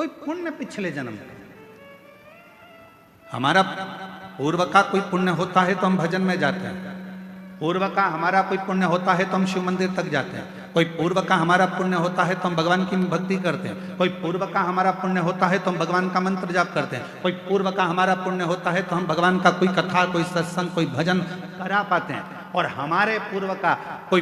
कोई पुण्य पिछले जन्म का। हमारा पूर्व का कोई पुण्य होता है तो हम भजन में जाते हैं, पूर्व का हमारा कोई पुण्य होता है तो हम शिव मंदिर तक जाते हैं, कोई पूर्व का हमारा पुण्य होता है तो हम भगवान की भक्ति करते हैं, कोई पूर्व का हमारा पुण्य होता है तो हम भगवान का मंत्र जाप करते हैं, कोई पूर्व का हमारा पुण्य होता है तो हम भगवान का कोई कथा, कोई सत्संग, कोई भजन करा पाते हैं। और हमारे पूर्व का कोई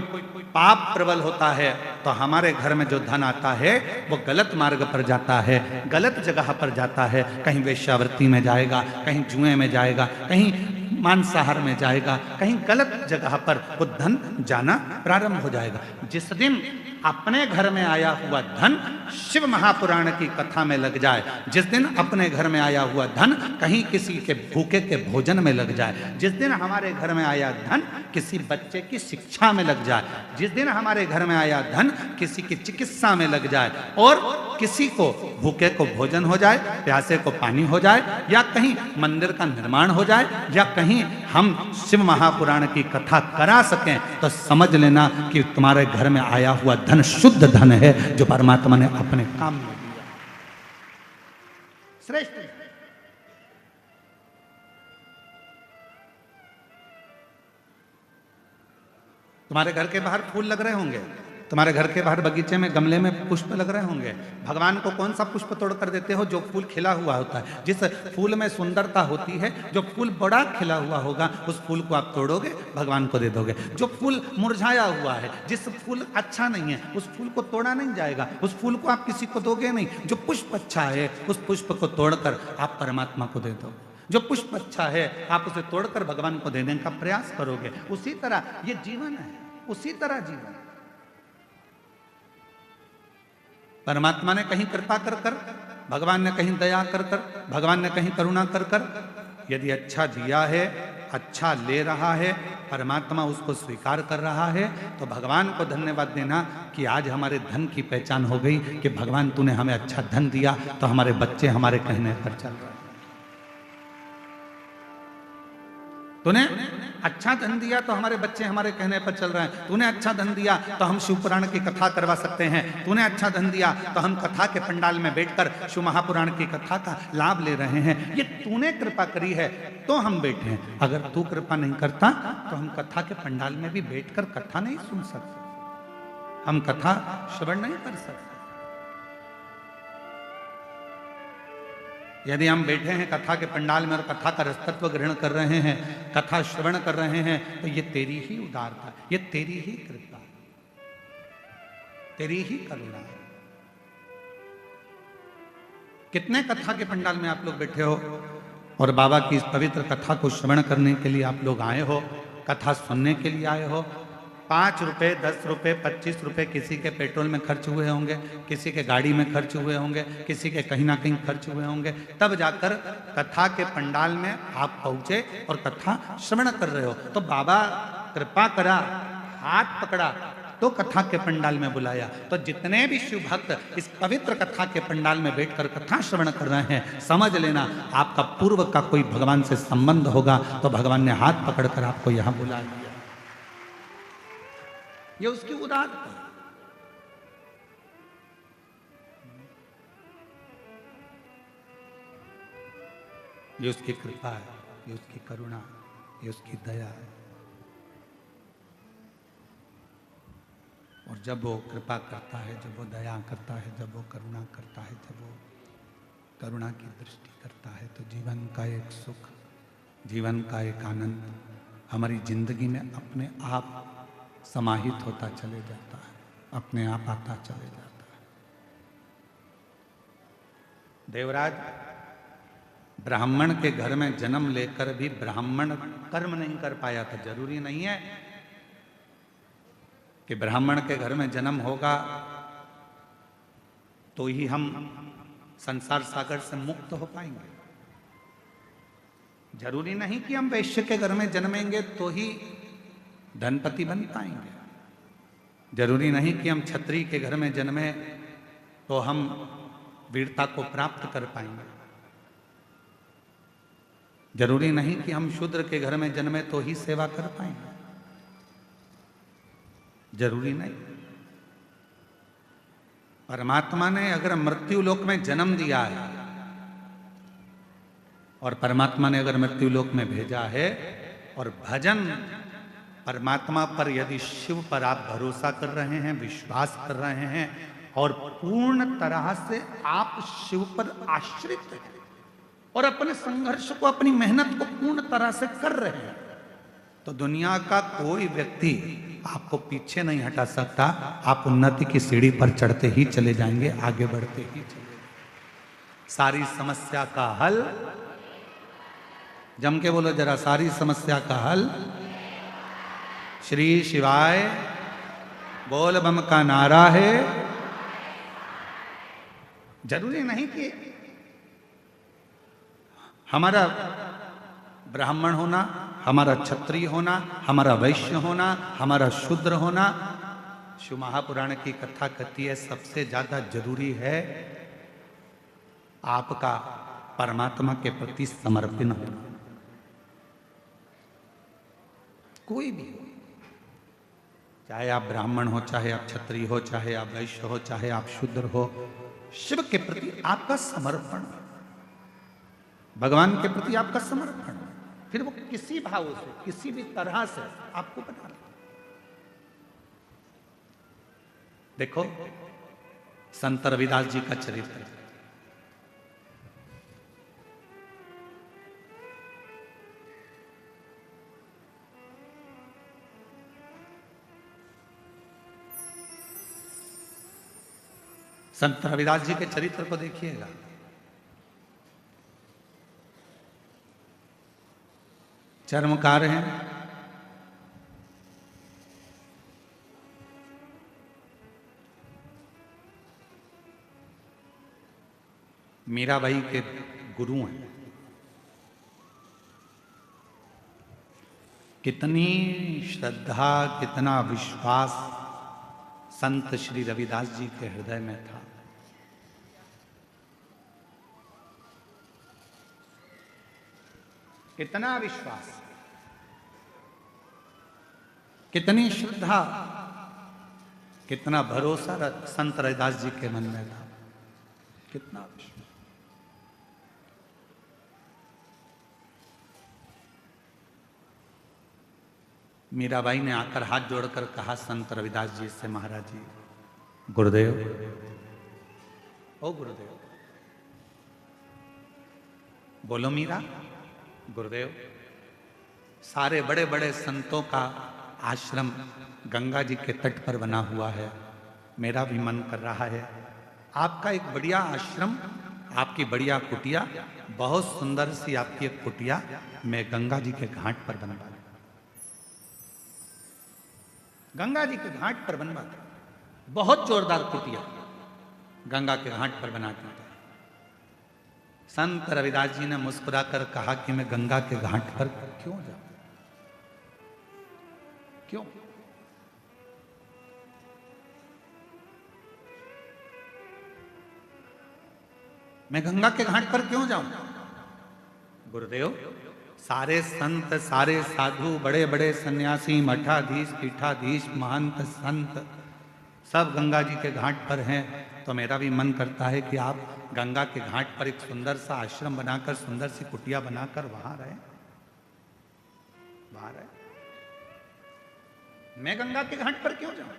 पाप प्रबल होता है तो हमारे घर में जो धन आता है वो गलत मार्ग पर जाता है, गलत जगह पर जाता है, कहीं वेश्यावृत्ति में जाएगा, कहीं जुए में जाएगा, कहीं मांसाहार में जाएगा, कहीं गलत जगह पर वो धन जाना प्रारंभ हो जाएगा। जिस दिन अपने घर में आया हुआ धन शिव महापुराण की कथा में लग जाए, जिस दिन अपने घर में आया हुआ धन कहीं किसी के भूखे के भोजन में लग जाए, जिस दिन हमारे घर में आया धन किसी बच्चे की शिक्षा में लग जाए, जिस दिन हमारे घर में आया धन किसी की चिकित्सा में लग जाए, और किसी को भूखे को भोजन हो जाए, प्यासे को पानी हो जाए, या कहीं मंदिर का निर्माण हो जाए, या कहीं हम शिव महापुराण की कथा करा सकें, तो समझ लेना कि तुम्हारे घर में आया हुआ धन शुद्ध धन है जो परमात्मा ने अपने काम में दिया। श्रेष्ठ तुम्हारे घर के बाहर फूल लग रहे होंगे, तुम्हारे घर के बाहर बगीचे में गमले में पुष्प लग रहे होंगे। भगवान को कौन सा पुष्प तोड़ कर देते हो? जो फूल खिला हुआ होता है। जिस फूल में सुंदरता होती है, जो फूल बड़ा खिला हुआ होगा, उस फूल को आप तोड़ोगे, भगवान को दे दोगे। जो फूल मुरझाया हुआ है, जिस फूल अच्छा नहीं है, उस फूल को तोड़ा नहीं जाएगा, उस फूल को आप किसी को दोगे नहीं। जो पुष्प अच्छा है, उस पुष्प को तोड़कर आप परमात्मा को दे दो। जो पुष्प अच्छा है, आप उसे तोड़कर भगवान को देने का प्रयास करोगे। उसी तरह ये जीवन है, उसी तरह जीवन। परमात्मा ने कहीं कृपा कर कर, भगवान ने कहीं दया कर कर, भगवान ने कहीं करुणा कर कर, यदि अच्छा दिया है, अच्छा ले रहा है, परमात्मा उसको स्वीकार कर रहा है, तो भगवान को धन्यवाद देना कि आज हमारे धन की पहचान हो गई कि भगवान तूने हमें अच्छा धन दिया तो हमारे बच्चे हमारे कहने पर चल रहे हैं। तूने अच्छा धन दिया तो हमारे बच्चे हमारे कहने पर चल रहे हैं। तूने अच्छा धन दिया तो हम शिव पुराण की कथा करवा सकते हैं। तूने अच्छा धन दिया तो हम कथा के पंडाल में बैठकर शिव महापुराण की कथा का लाभ ले रहे हैं। ये तूने कृपा करी है तो हम बैठे हैं। अगर तू कृपा नहीं करता तो हम कथा के पंडाल में भी बैठकर कथा नहीं सुन सकते, हम कथा श्रवण नहीं कर सकते। यदि हम बैठे हैं कथा के पंडाल में और कथा का रसतत्व ग्रहण कर रहे हैं, कथा श्रवण कर रहे हैं, तो ये तेरी ही उदारता, ये तेरी ही कृपा, तेरी ही करुणा। कितने कथा के पंडाल में आप लोग बैठे हो और बाबा की इस पवित्र कथा को श्रवण करने के लिए आप लोग आए हो, कथा सुनने के लिए आए हो। 5 रुपए, 10 रुपए, 25 रुपए किसी के पेट्रोल में खर्च हुए होंगे, किसी के गाड़ी में खर्च हुए होंगे, किसी के कहीं ना कहीं खर्च हुए होंगे, तब जाकर कथा के पंडाल में आप पहुंचे और कथा श्रवण कर रहे हो। तो बाबा कृपा करा, हाथ पकड़ा तो कथा के पंडाल में बुलाया। तो जितने भी शिव भक्त इस पवित्र कथा के पंडाल में बैठकर कथा श्रवण कर रहे हैं, समझ लेना आपका पूर्व का कोई भगवान से संबंध होगा तो भगवान ने हाथ पकड़कर आपको यहां बुला लिया। ये उसकी उदारता, ये उसकी कृपा है, ये उसकी करुणा, ये उसकी दया है। और जब वो कृपा करता है, जब वो दया करता है, जब वो करुणा करता है, जब वो करुणा की दृष्टि करता है, तो जीवन का एक सुख, जीवन का एक आनंद हमारी जिंदगी में अपने आप समाहित होता चले जाता है, अपने आप आता चले जाता है। देवराज ब्राह्मण के घर में जन्म लेकर भी ब्राह्मण कर्म नहीं कर पाया था। जरूरी नहीं है कि ब्राह्मण के घर में जन्म होगा तो ही हम संसार सागर से मुक्त हो पाएंगे। जरूरी नहीं कि हम वैश्य के घर में जन्मेंगे तो ही धनपति बन पाएंगे। जरूरी नहीं कि हम क्षत्रिय के घर में जन्मे तो हम वीरता को प्राप्त कर पाएंगे। जरूरी नहीं कि हम शूद्र के घर में जन्मे तो ही सेवा कर पाएंगे। जरूरी नहीं। परमात्मा ने अगर मृत्यु लोक में जन्म दिया है और परमात्मा ने अगर मृत्यु लोक में भेजा है, और भजन परमात्मा पर यदि शिव पर आप भरोसा कर रहे हैं, विश्वास कर रहे हैं और पूर्ण तरह से आप शिव पर आश्रित हैं और अपने संघर्ष को, अपनी मेहनत को पूर्ण तरह से कर रहे हैं, तो दुनिया का कोई व्यक्ति आपको पीछे नहीं हटा सकता। आप उन्नति की सीढ़ी पर चढ़ते ही चले जाएंगे, आगे बढ़ते ही चले जाएंगे। सारी समस्या का हल, जम के बोलो जरा, सारी समस्या का हल श्री शिवाय बोल बम का नारा है। जरूरी नहीं कि हमारा ब्राह्मण होना, हमारा क्षत्रिय होना, हमारा वैश्य होना, हमारा शूद्र होना। शिव महापुराण की कथा कहती है सबसे ज्यादा जरूरी है आपका परमात्मा के प्रति समर्पण होना। कोई भी हो, चाहे आप ब्राह्मण हो, चाहे आप क्षत्रिय हो, चाहे आप वैश्य हो, चाहे आप शूद्र हो, शिव के प्रति आपका समर्पण, भगवान के प्रति आपका समर्पण, फिर वो किसी भाव से, किसी भी तरह से आपको बना ले। देखो संत रविदास जी का चरित्र, संत रविदास जी के चरित्र को देखिएगा। चर्मकार हैं, मीराबाई के गुरु हैं। कितनी श्रद्धा, कितना विश्वास संत श्री रविदास जी के हृदय में था। कितना विश्वास, कितनी श्रद्धा, कितना भरोसा संत रविदास जी के मन में था, कितना विश्वास। मीराबाई ने आकर हाथ जोड़कर कहा संत रविदास जी से, महाराज जी, गुरुदेव, ओ गुरुदेव, बोलो मीरा। गुरुदेव, सारे बड़े बड़े संतों का आश्रम गंगा जी के तट पर बना हुआ है, मेरा भी मन कर रहा है आपका एक बढ़िया आश्रम, आपकी बढ़िया कुटिया, बहुत सुंदर सी आपकी एक कुटिया मैं गंगा जी के घाट पर बनवा दूं। गंगा जी के घाट पर बनवा दूं, बहुत जोरदार कुटिया गंगा के घाट पर बना दूं। संत रविदास जी ने मुस्कुराकर कहा कि मैं गंगा के घाट पर क्यों जाऊं? क्यों? मैं गंगा के घाट पर क्यों जाऊं? गुरुदेव, सारे संत, सारे साधु, बड़े बड़े सन्यासी, मठाधीश, पीठाधीश, महंत, संत सब गंगा जी के घाट पर हैं, तो मेरा भी मन करता है कि आप गंगा के घाट पर एक सुंदर सा आश्रम बनाकर, सुंदर सी कुटिया बनाकर वहां रहे, वहां रहे। मैं गंगा के घाट पर क्यों जाऊं?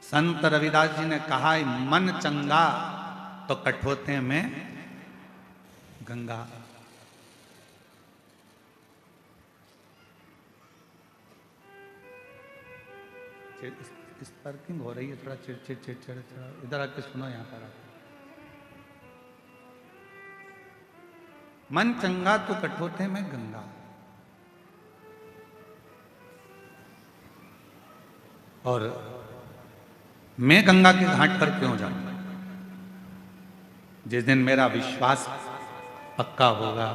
संत रविदास जी ने कहा, मन चंगा तो कठोते में गंगा। इस पार्किंग हो रही है, थोड़ा चिड़चिड़ चिड़चिड़, इधर आके सुनो, यहां पर आके। मन चंगा तो कठोते में गंगा। और मैं गंगा के घाट पर क्यों जाऊं? जिस दिन मेरा विश्वास पक्का होगा,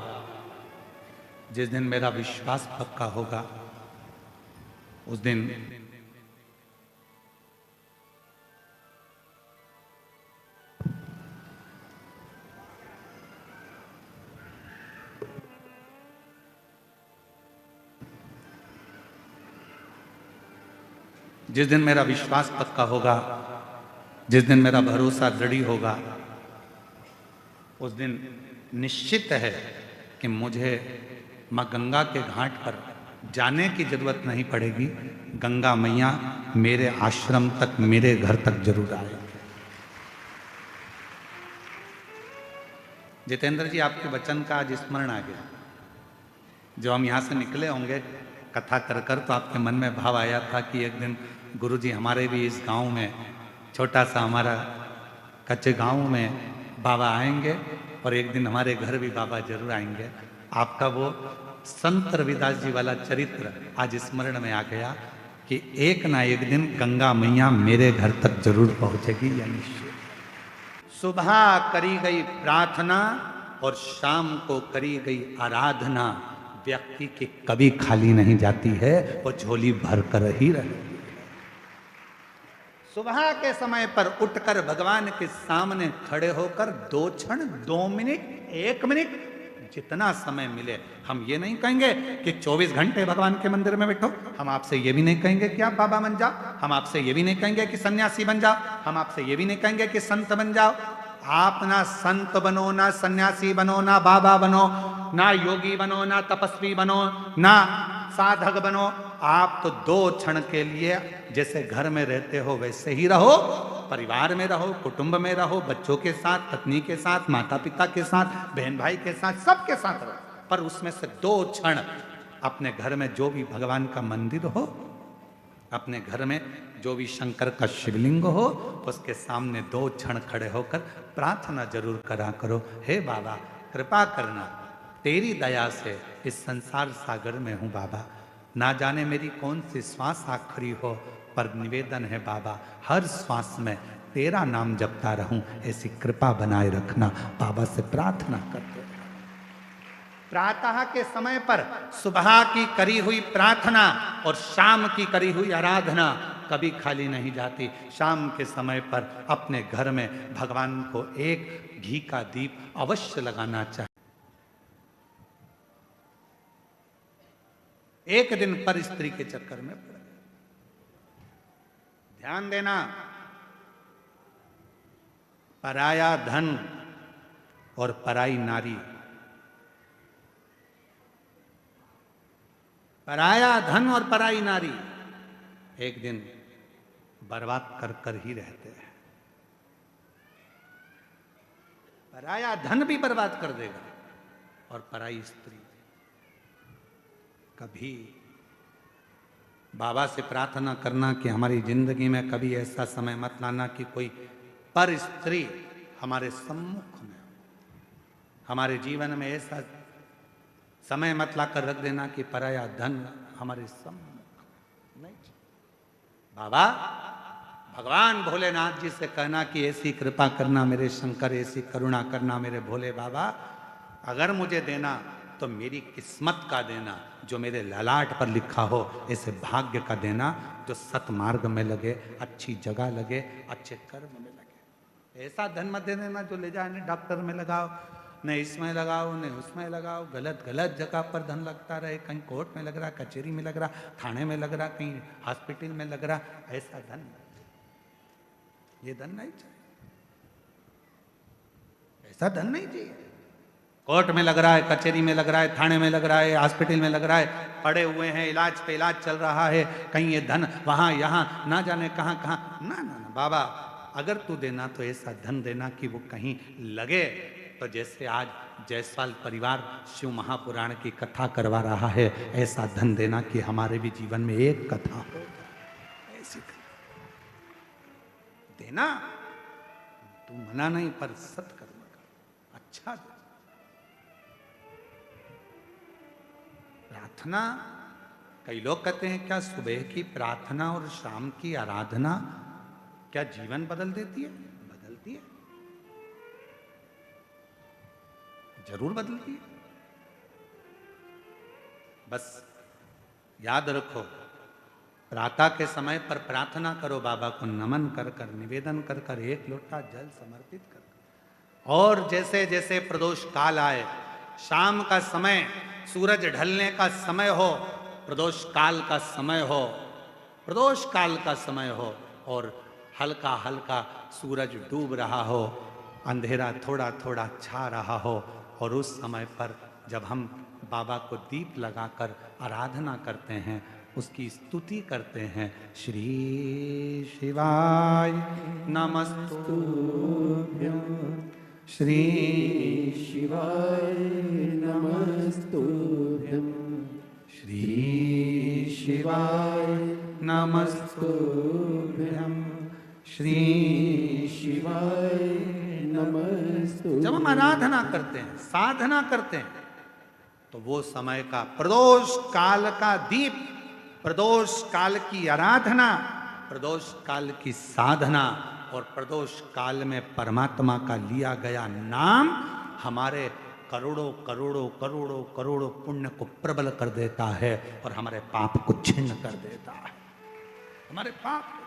जिस दिन मेरा विश्वास पक्का होगा, उस दिन जिस दिन मेरा विश्वास पक्का होगा, जिस दिन मेरा भरोसा दृढ़ होगा उस दिन निश्चित है कि मुझे माँ गंगा के घाट पर जाने की जरूरत नहीं पड़ेगी। गंगा मैया मेरे आश्रम तक, मेरे घर तक जरूर आएगी। जितेंद्र जी, आपके वचन का आज स्मरण आ गया। जो हम यहाँ से निकले होंगे कथा कर कर, तो आपके मन में भाव आया था कि एक दिन गुरु जी हमारे भी इस गांव में, छोटा सा हमारा कच्चे गांव में बाबा आएंगे और एक दिन हमारे घर भी बाबा जरूर आएंगे। आपका वो संत रविदास जी वाला चरित्र आज स्मरण में आ गया कि एक ना एक दिन गंगा मैया मेरे घर तक जरूर पहुंचेगी। या निश्चय सुबह करी गई प्रार्थना और शाम को करी गई आराधना व्यक्ति की कभी खाली नहीं जाती है, वो झोली भर कर ही रहती है। सुबह के समय पर उठकर भगवान के सामने खड़े होकर 2 क्षण, 2 मिनट, 1 मिनट, जितना समय मिले, हम ये नहीं कहेंगे कि 24 घंटे भगवान के मंदिर में बैठो। हम आपसे ये भी नहीं कहेंगे कि आप बाबा बन जाओ। हम आपसे ये भी नहीं कहेंगे कि सन्यासी बन जाओ। हम आपसे ये भी नहीं कहेंगे कि संत बन जाओ। आप ना संत बनो, ना सन्यासी बनो, ना बाबा बनो, ना योगी बनो, ना तपस्वी बनो, ना साधक बनो। आप तो 2 क्षण के लिए जैसे घर में रहते हो वैसे ही रहो, परिवार में रहो, कुटुंब में रहो, बच्चों के साथ, पत्नी के साथ, माता पिता के साथ, बहन भाई के साथ, सबके साथ रहो। पर उसमें से 2 क्षण अपने घर में जो भी भगवान का मंदिर हो, अपने घर में जो भी शंकर का शिवलिंग हो, उसके सामने 2 क्षण खड़े होकर प्रार्थना जरूर करा करो। हे बाबा कृपा करना, तेरी दया से इस संसार सागर में हूँ बाबा। ना जाने मेरी कौन सी श्वास आखिरी हो, पर निवेदन है बाबा हर श्वास में तेरा नाम जपता रहूं, ऐसी कृपा बनाए रखना। बाबा से प्रार्थना करते। प्रातः के समय पर सुबह की करी हुई प्रार्थना और शाम की करी हुई आराधना कभी खाली नहीं जाती। शाम के समय पर अपने घर में भगवान को एक घी का दीप अवश्य लगाना चाहिए। एक दिन पर स्त्री के चक्कर में पड़ गए। ध्यान देना, पराया धन और पराई नारी, पराया धन और पराई नारी एक दिन बर्बाद कर कर ही रहते हैं। पराया धन भी बर्बाद कर देगा और पराई स्त्री। कभी बाबा से प्रार्थना करना कि हमारी जिंदगी में कभी ऐसा समय मत लाना कि कोई पर स्त्री हमारे सम्मुख में, हमारे जीवन में ऐसा समय मत लाकर रख देना कि पराया धन हमारे सम्मुख नहीं। बाबा भगवान भोलेनाथ जी से कहना कि ऐसी कृपा करना मेरे शंकर, ऐसी करुणा करना मेरे भोले बाबा। अगर मुझे देना तो मेरी किस्मत का देना, जो मेरे ललाट पर लिखा हो, ऐसे भाग्य का देना जो सतमार्ग में लगे, अच्छी जगह लगे, अच्छे कर्म में लगे। ऐसा धन मत दे देना जो ले जाए न डॉक्टर में लगाओ, न इसमें लगाओ, न उसमें लगाओ, गलत गलत जगह पर धन लगता रहे। कहीं कोर्ट में लग रहा, कचहरी में लग रहा, थाने में लग रहा, कहीं हॉस्पिटल में लग रहा। ऐसा धन, ये धन नहीं चाहिए, ऐसा धन नहीं चाहिए। कोर्ट में लग रहा है, कचहरी में लग रहा है, थाने में लग रहा है, हॉस्पिटल में लग रहा है, पड़े हुए हैं, इलाज पे इलाज चल रहा है, कहीं ये धन वहां यहां ना जाने कहां कहां। ना ना ना बाबा, अगर तू देना तो ऐसा धन देना कि वो कहीं लगे। तो जैसे आज जायसवाल परिवार शिव महापुराण की कथा करवा रहा है, ऐसा धन देना कि हमारे भी जीवन में एक कथा हो। ऐसी देना, तू मना नहीं पर सत्कर्म कर, अच्छा दे। प्रार्थना, कई लोग कहते हैं क्या सुबह की प्रार्थना और शाम की आराधना क्या जीवन बदल देती है? बदलती है, जरूर बदलती है। बस याद रखो, प्रातः के समय पर प्रार्थना करो, बाबा को नमन कर कर, निवेदन कर कर, एक लोटा जल समर्पित कर। और जैसे जैसे प्रदोष काल आए, शाम का समय, सूरज ढलने का समय हो, प्रदोष काल का समय हो, प्रदोष काल का समय हो, और हल्का हल्का सूरज डूब रहा हो, अंधेरा थोड़ा थोड़ा छा रहा हो, और उस समय पर जब हम बाबा को दीप लगाकर आराधना करते हैं, उसकी स्तुति करते हैं, श्री शिवाय नमस्तुभ्यं, श्री शिवाय नमस्तुभ्यं, श्री शिवाय नमस्तुभ्यं, श्री शिवाय नमस्तुभ्यं। जब हम आराधना करते हैं, साधना करते हैं, तो वो समय का प्रदोष काल का दीप, प्रदोष काल की आराधना, प्रदोष काल की साधना और प्रदोष काल में परमात्मा का लिया गया नाम हमारे करोड़ों करोड़ों करोड़ों करोड़ों पुण्य को प्रबल कर देता है और हमारे पाप को छिन्न कर देता है। हमारे पाप को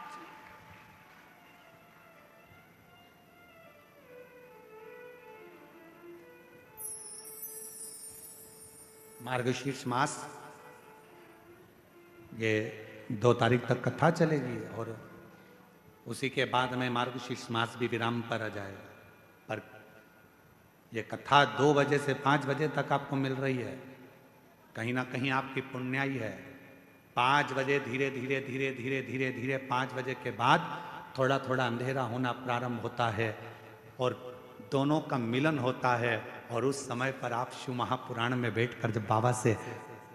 मार्गशीर्ष मास, ये 2 तारीख तक कथा चलेगी और उसी के बाद में मार्गशीर्ष मास भी विराम पर आ जाएगा। पर ये कथा 2 बजे से 5 बजे तक आपको मिल रही है, कहीं ना कहीं आपकी पुण्याई है। 5 बजे धीरे धीरे धीरे धीरे धीरे धीरे 5 बजे के बाद थोड़ा थोड़ा अंधेरा होना प्रारंभ होता है और दोनों का मिलन होता है। और उस समय पर आप शिव महापुराण में बैठकर जब बाबा से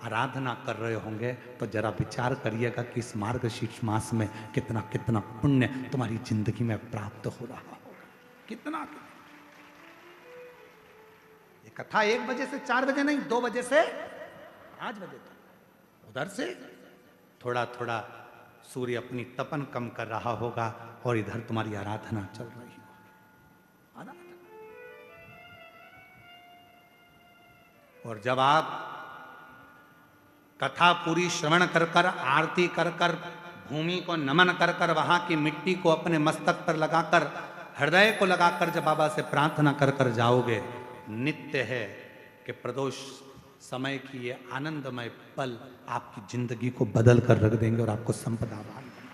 आराधना कर रहे होंगे तो जरा विचार करिएगा कि इस मार्गशीर्ष मास में कितना कितना पुण्य तुम्हारी जिंदगी में प्राप्त हो रहा होगा। कितना ये कथा 1 बजे से 4 बजे नहीं, 2 बजे से 5 बजे तक। उधर से थोड़ा थोड़ा सूर्य अपनी तपन कम कर रहा होगा और इधर तुम्हारी आराधना चल रही होगी। और जब आप कथा पूरी श्रवण कर कर, आरती कर कर, भूमि को नमन कर कर, वहां की मिट्टी को अपने मस्तक पर लगाकर, हृदय को लगाकर जब बाबा से प्रार्थना कर कर जाओगे, नित्य है कि प्रदोष समय की ये आनंदमय पल आपकी जिंदगी को बदल कर रख देंगे और आपको संपदावान बना।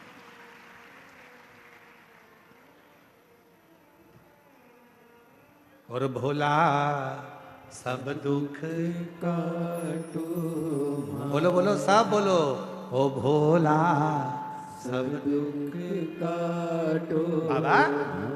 और भोला सब दुख काटो, बोलो बोलो सब बोलो, ओ भोला सब दुख काटो। बाबा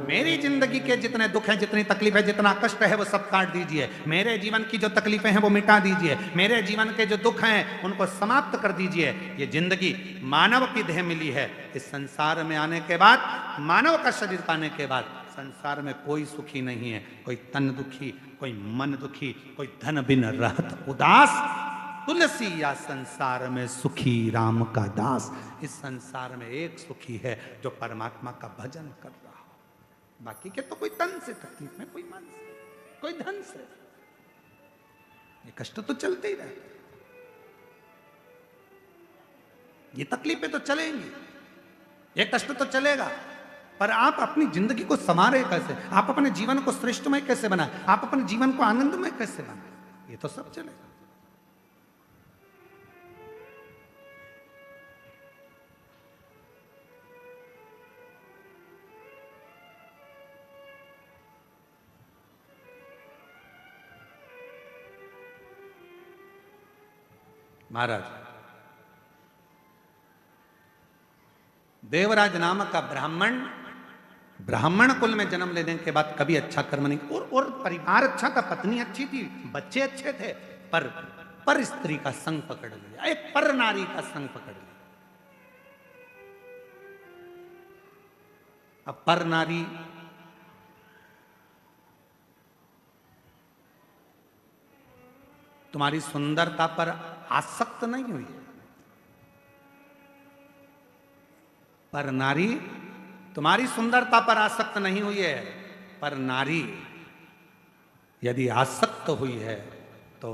मेरी जिंदगी के जितने दुख हैं, जितनी तकलीफ है, जितना कष्ट है, वो सब काट दीजिए। मेरे जीवन की जो तकलीफें हैं वो मिटा दीजिए। मेरे जीवन के जो दुख हैं उनको समाप्त कर दीजिए। ये जिंदगी मानव की देह मिली है। इस संसार में आने के बाद, मानव का शरीर पाने के बाद संसार में कोई सुखी नहीं है। कोई तन दुखी, कोई मन दुखी, कोई धन बिन रहत उदास। तुलसी या संसार में सुखी राम का दास। इस संसार में एक सुखी है जो परमात्मा का भजन कर रहा हो। बाकी के तो कोई तन से तकलीफ में, कोई मन से, कोई धन से। ये कष्ट तो चलते ही रहते, ये तकलीफें तो चलेंगी, ये कष्ट तो चलेगा। पर आप अपनी जिंदगी को संवारे कैसे, आप अपने जीवन को श्रेष्ठमय कैसे बनाए, आप अपने जीवन को आनंदमय कैसे बनाए, ये तो सब चलेगा। महाराज देवराज नामक का ब्राह्मण कुल में जन्म लेने के बाद कभी अच्छा कर्म नहीं, और परिवार अच्छा था, पत्नी अच्छी थी, बच्चे अच्छे थे, पर स्त्री का संग पकड़ लिया, एक पर नारी का संग पकड़ लिया। अब पर नारी तुम्हारी सुंदरता पर आसक्त नहीं हुई, पर नारी तुम्हारी सुंदरता पर आसक्त नहीं हुई है। पर नारी यदि आसक्त हुई है तो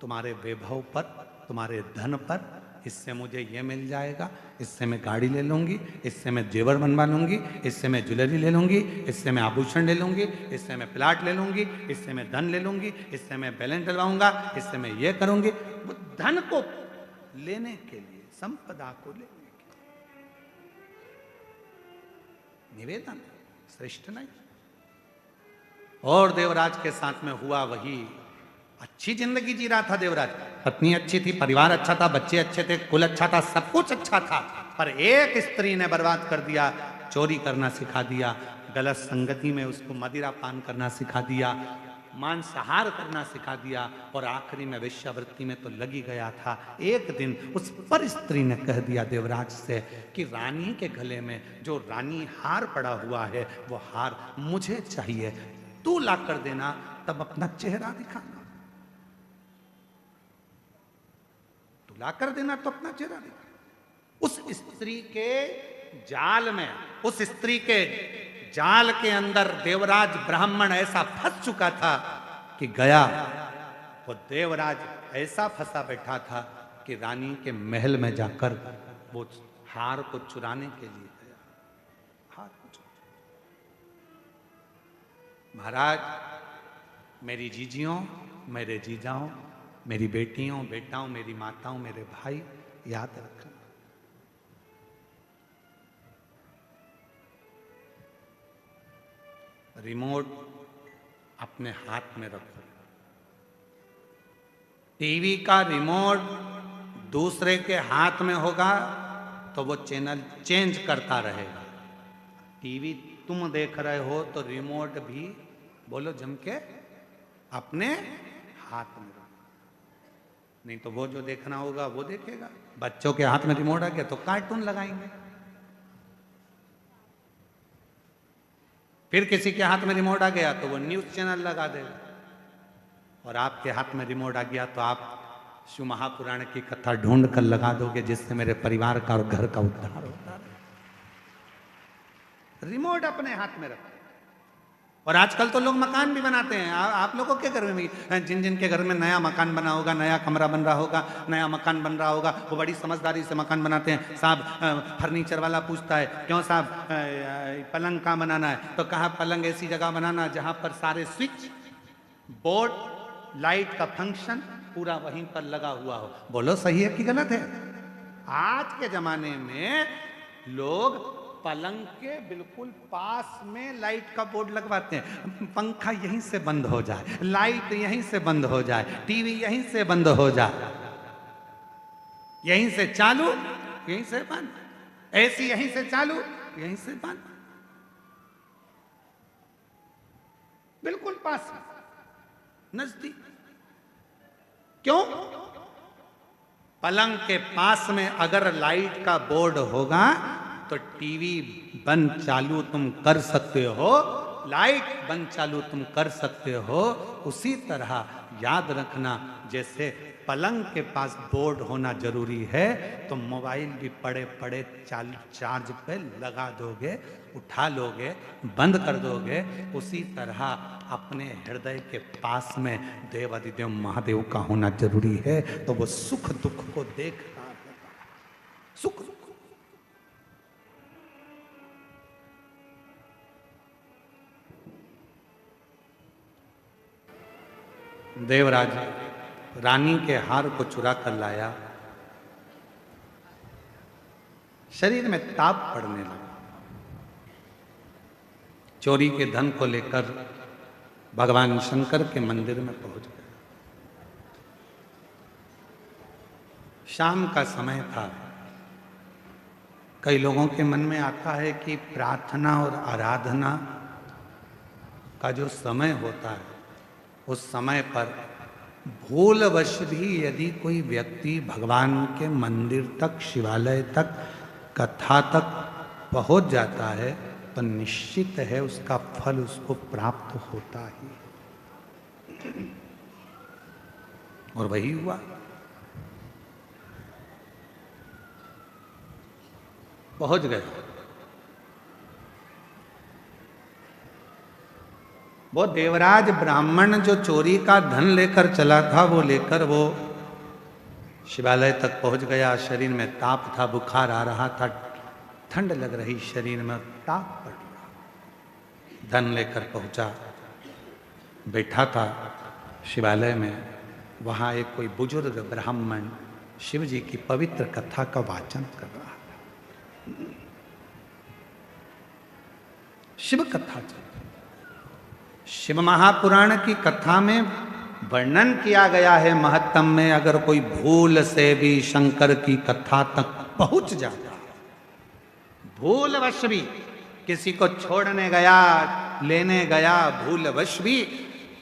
तुम्हारे वैभव पर, तुम्हारे धन पर, इससे मुझे ये मिल जाएगा, इससे मैं गाड़ी ले लूंगी, इससे मैं जेवर बनवा लूंगी, इससे मैं ज्वेलरी ले लूंगी, इससे मैं आभूषण ले लूंगी, इससे मैं प्लाट ले लूंगी, इससे मैं धन ले लूंगी, इससे मैं बैलेंस डलवाऊंगा, इससे मैं ये करूंगी। वो धन को लेने के लिए, संपदा को लेने के लिए। निवेदन, श्रेष्ठ नहीं। और देवराज के साथ में हुआ वही, अच्छी जिंदगी जी रहा था देवराज, पत्नी अच्छी थी, परिवार अच्छा था, बच्चे अच्छे थे, कुल अच्छा था, सब कुछ अच्छा था, पर एक स्त्री ने बर्बाद कर दिया, चोरी करना सिखा दिया, गलत संगति में उसको मदिरा पान करना सिखा दिया, मांसाहार करना सिखा दिया, और आखिरी में वेश्यावृत्ति में तो लगी गया था। एक दिन उस पर स्त्री ने कह दिया देवराज से कि रानी के गले में जो रानी हार पड़ा हुआ है वो हार मुझे चाहिए, तू ला कर देना, तब अपना चेहरा दिखाना, तू ला कर देना तो अपना चेहरा दिखाना। उस स्त्री के जाल में, उस स्त्री के जाल के अंदर देवराज ब्राह्मण ऐसा फंस चुका था कि गया, वो देवराज ऐसा फंसा बैठा था कि रानी के महल में जाकर वो हार को चुराने के लिए गया, हार को चुरा। महाराज, मेरी जीजियों, मेरे जीजाओं, मेरी बेटियों, बेटाओं, मेरी माताओं, मेरे भाई, याद रखना, रिमोट अपने हाथ में रखो। टीवी का रिमोट दूसरे के हाथ में होगा तो वो चैनल चेंज करता रहेगा। टीवी तुम देख रहे हो तो रिमोट भी, बोलो जम के, अपने हाथ में रखो, नहीं तो वो जो देखना होगा वो देखेगा। बच्चों के हाथ में रिमोट आ गया तो कार्टून लगाएंगे, फिर किसी के हाथ में रिमोट आ गया तो वो न्यूज चैनल लगा देगा, और आपके हाथ में रिमोट आ गया तो आप शिव महापुराण की कथा ढूंढ कर लगा दोगे जिससे मेरे परिवार का और घर का उद्धार होता है। रिमोट अपने हाथ में रखो। और आजकल तो लोग मकान भी बनाते हैं। आप लोगों के घर में भी, जिन जिन के घर में नया मकान बना होगा, नया कमरा बन रहा होगा, नया मकान बन रहा होगा, वो बड़ी समझदारी से मकान बनाते हैं। साहब फर्नीचर वाला पूछता है, क्यों साहब पलंग कहाँ बनाना है? तो कहा पलंग ऐसी जगह बनाना जहां पर सारे स्विच बोर्ड, लाइट का फंक्शन पूरा वहीं पर लगा हुआ हो। बोलो सही है कि गलत है? आज के जमाने में लोग पलंग के बिल्कुल पास में लाइट का बोर्ड लगवाते हैं, पंखा यहीं से बंद हो जाए, लाइट यहीं से बंद हो जाए, टीवी यहीं से बंद हो जाए, यहीं से चालू यहीं से बंद, एसी यहीं से चालू यहीं से बंद, बिल्कुल पास में, नजदीक। क्यों? पलंग के पास में अगर लाइट का बोर्ड होगा तो टीवी बंद चालू तुम कर सकते हो, लाइट बंद चालू तुम कर सकते हो। उसी तरह याद रखना, जैसे पलंग के पास बोर्ड होना जरूरी है तो मोबाइल भी पड़े पड़े चार्ज पे लगा दोगे, उठा लोगे, बंद कर दोगे। उसी तरह अपने हृदय के पास में देवादिदेव महादेव का होना जरूरी है, तो वो सुख दुख को देख रहा है, सुख दुख। देवराज रानी के हार को चुरा कर लाया, शरीर में ताप पड़ने लगा, चोरी के धन को लेकर भगवान शंकर के मंदिर में पहुंच गए। शाम का समय था। कई लोगों के मन में आता है कि प्रार्थना और आराधना का जो समय होता है, उस समय पर भूलवश भी यदि कोई व्यक्ति भगवान के मंदिर तक, शिवालय तक, कथा तक पहुंच जाता है तो निश्चित है उसका फल उसको प्राप्त होता ही। और वही हुआ। पहुंच गए। वो देवराज ब्राह्मण जो चोरी का धन लेकर चला था, वो लेकर वो शिवालय तक पहुंच गया। शरीर में ताप था, बुखार आ रहा था, ठंड लग रही शरीर में, ताप पड़ रहा। धन लेकर पहुंचा, बैठा था शिवालय में। वहां एक कोई बुजुर्ग ब्राह्मण शिव जी की पवित्र कथा का वाचन कर रहा था। शिव कथा चलती। शिव महापुराण की कथा में वर्णन किया गया है महत्तम में, अगर कोई भूल से भी शंकर की कथा तक पहुंच जाता है, भूलवश भी किसी को छोड़ने गया, लेने गया, भूलवश भी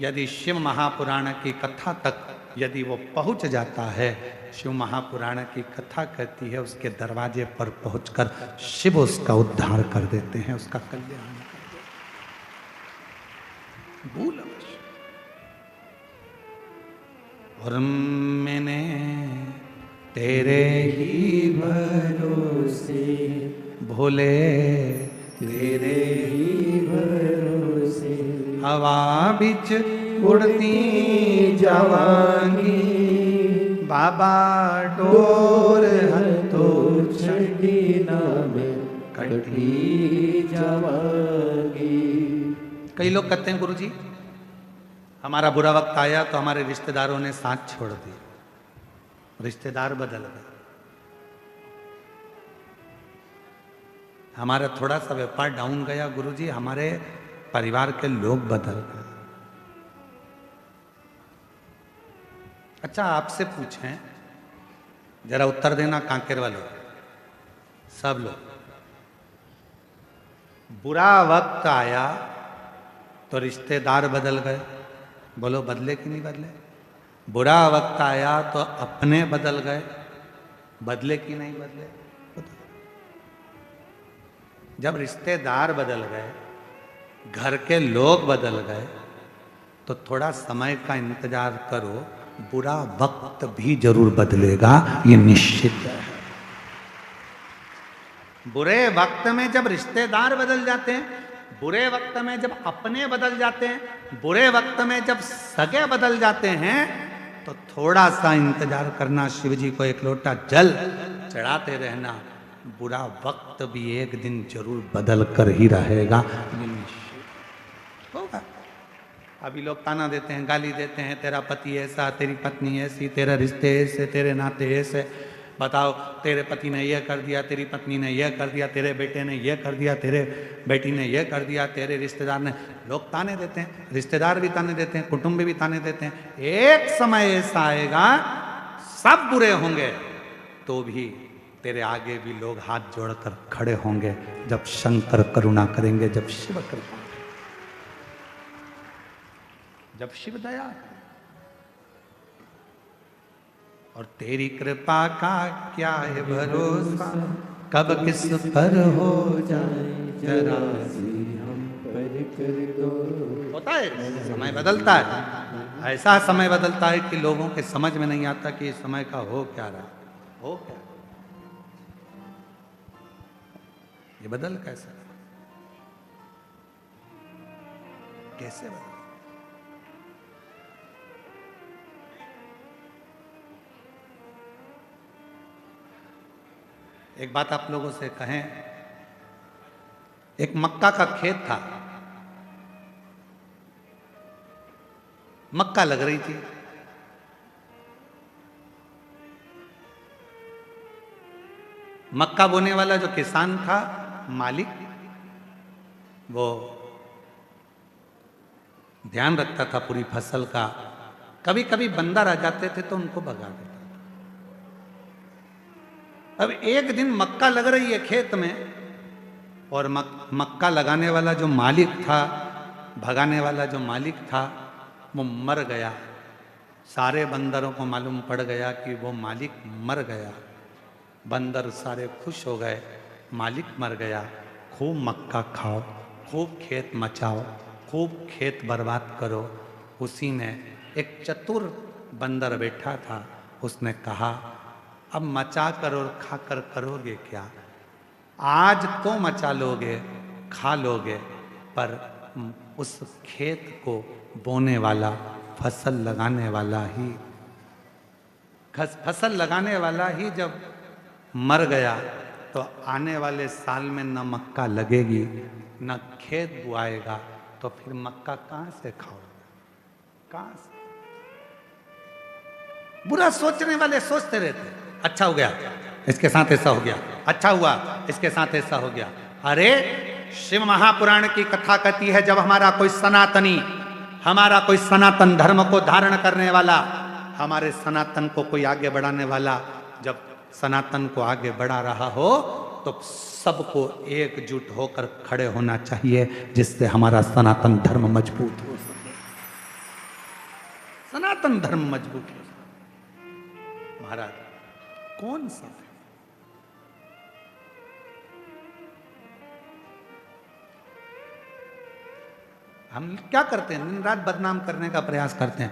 यदि शिव महापुराण की कथा तक यदि वो पहुंच जाता है, शिव महापुराण की कथा कहती है उसके दरवाजे पर पहुंचकर शिव उसका उद्धार कर देते हैं, उसका कल्याण कर देते हैं। भूलवश। और मैंने तेरे ही भरोसे भोले तेरे ही भरोसे हवा बिच उड़ती जावांगी बाबा डोर तो छड़ी ना में कटी जावांगी। कई लोग कहते हैं गुरुजी हमारा बुरा वक्त आया तो हमारे रिश्तेदारों ने साथ छोड़ दिया, रिश्तेदार बदल गए, हमारा थोड़ा सा व्यापार डाउन गया गुरुजी, हमारे परिवार के लोग बदल गए। अच्छा आपसे पूछें, जरा उत्तर देना कांकेर वालों, सब लोग, बुरा वक्त आया तो रिश्तेदार बदल गए, बोलो बदले कि नहीं बदले? बुरा वक्त आया तो अपने बदल गए, बदले कि नहीं बदले? जब रिश्तेदार बदल गए, घर के लोग बदल गए, तो थोड़ा समय का इंतजार करो, बुरा वक्त भी जरूर बदलेगा, ये निश्चित है। बुरे वक्त में जब रिश्तेदार बदल जाते हैं, बुरे वक्त में जब अपने बदल जाते हैं, बुरे वक्त में जब सगे बदल जाते हैं, तो थोड़ा सा इंतजार करना, शिव जी को एक लोटा जल चढ़ाते रहना, बुरा वक्त भी एक दिन जरूर बदल कर ही रहेगा, होगा। अभी लोग ताना देते हैं, गाली देते हैं, तेरा पति ऐसा, तेरी पत्नी ऐसी, तेरा रिश्ते ऐसे, तेरे नाते ऐसे, बताओ तेरे पति ने यह कर दिया, तेरी पत्नी ने यह कर दिया, तेरे बेटे ने यह कर दिया, तेरे बेटी ने यह कर दिया, तेरे रिश्तेदार ने, लोग ताने देते हैं, रिश्तेदार भी ताने देते हैं, कुटुंब भी ताने देते हैं। एक समय ऐसा आएगा सब बुरे होंगे तो भी तेरे आगे भी लोग हाथ जोड़कर खड़े होंगे, जब शंकर करुणा करेंगे, जब शिव कृपा, जब शिव दया, और तेरी कृपा का क्या है भरोसा, कब किस पर हो जाए जरा सी हम पर कर दो। होता है, समय बदलता है, ऐसा समय बदलता है कि लोगों के समझ में नहीं आता कि इस समय का हो क्या रहा, हो क्या, ये बदल कैसे, कैसे बदल? एक बात आप लोगों से कहें, एक मक्का का खेत था, मक्का लग रही थी, मक्का बोने वाला जो किसान था, मालिक, वो ध्यान रखता था पूरी फसल का, कभी कभी बंदर आ जाते थे तो उनको भगा देता। अब एक दिन मक्का लग रही है खेत में, और मक्का लगाने वाला जो मालिक था, भगाने वाला जो मालिक था, वो मर गया। सारे बंदरों को मालूम पड़ गया कि वो मालिक मर गया। बंदर सारे खुश हो गए, मालिक मर गया, खूब मक्का खाओ, खूब खेत मचाओ, खूब खेत बर्बाद करो। उसी में एक चतुर बंदर बैठा था, उसने कहा अब मचा कर और खाकर करोगे क्या? आज तो मचा लोगे, खा लोगे, पर उस खेत को बोने वाला, फसल लगाने वाला ही, फसल लगाने वाला ही जब मर गया तो आने वाले साल में न मक्का लगेगी न खेत बुआएगा, तो फिर मक्का कहाँ से खाओगे, कहाँ से? बुरा सोचने वाले सोचते रहते, अच्छा हो गया इसके साथ ऐसा हो गया, अच्छा हुआ इसके साथ ऐसा हो गया। अरे शिव महापुराण की कथा कहती है, जब हमारा कोई सनातन धर्म को धारण करने वाला, हमारे सनातन को कोई आगे बढ़ाने वाला जब सनातन को आगे बढ़ा रहा हो, तो सबको एकजुट होकर खड़े होना चाहिए, जिससे हमारा सनातन धर्म मजबूत हो सके। सनातन धर्म मजबूत हो सके। महाराज कौन सा है? हम क्या करते हैं? दिन रात बदनाम करने का प्रयास करते हैं।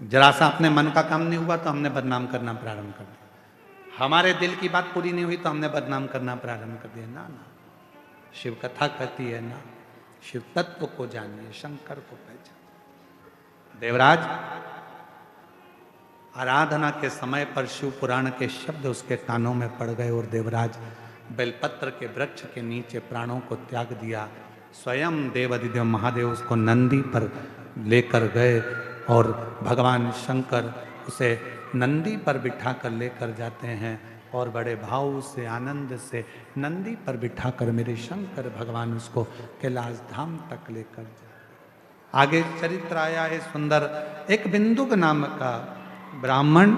जरा सा अपने मन का काम नहीं हुआ तो हमने बदनाम करना प्रारंभ कर दिया। हमारे दिल की बात पूरी नहीं हुई तो हमने बदनाम करना प्रारंभ कर दिया। ना ना, शिव कथा कहती है ना, शिव तत्व को जानिए, शंकर को पहचानिए। देवराज आराधना के समय पर शिव पुराण के शब्द उसके कानों में पड़ गए और देवराज बेलपत्र के वृक्ष के नीचे प्राणों को त्याग दिया। स्वयं देवाधिदेव महादेव उसको नंदी पर लेकर गए और भगवान शंकर उसे नंदी पर बिठाकर लेकर जाते हैं और बड़े भाव से, आनंद से नंदी पर बिठाकर मेरे शंकर भगवान उसको कैलाश धाम तक लेकर जाते। आगे चरित्र आया है सुंदर। एक बिंदुक नाम का ब्राह्मण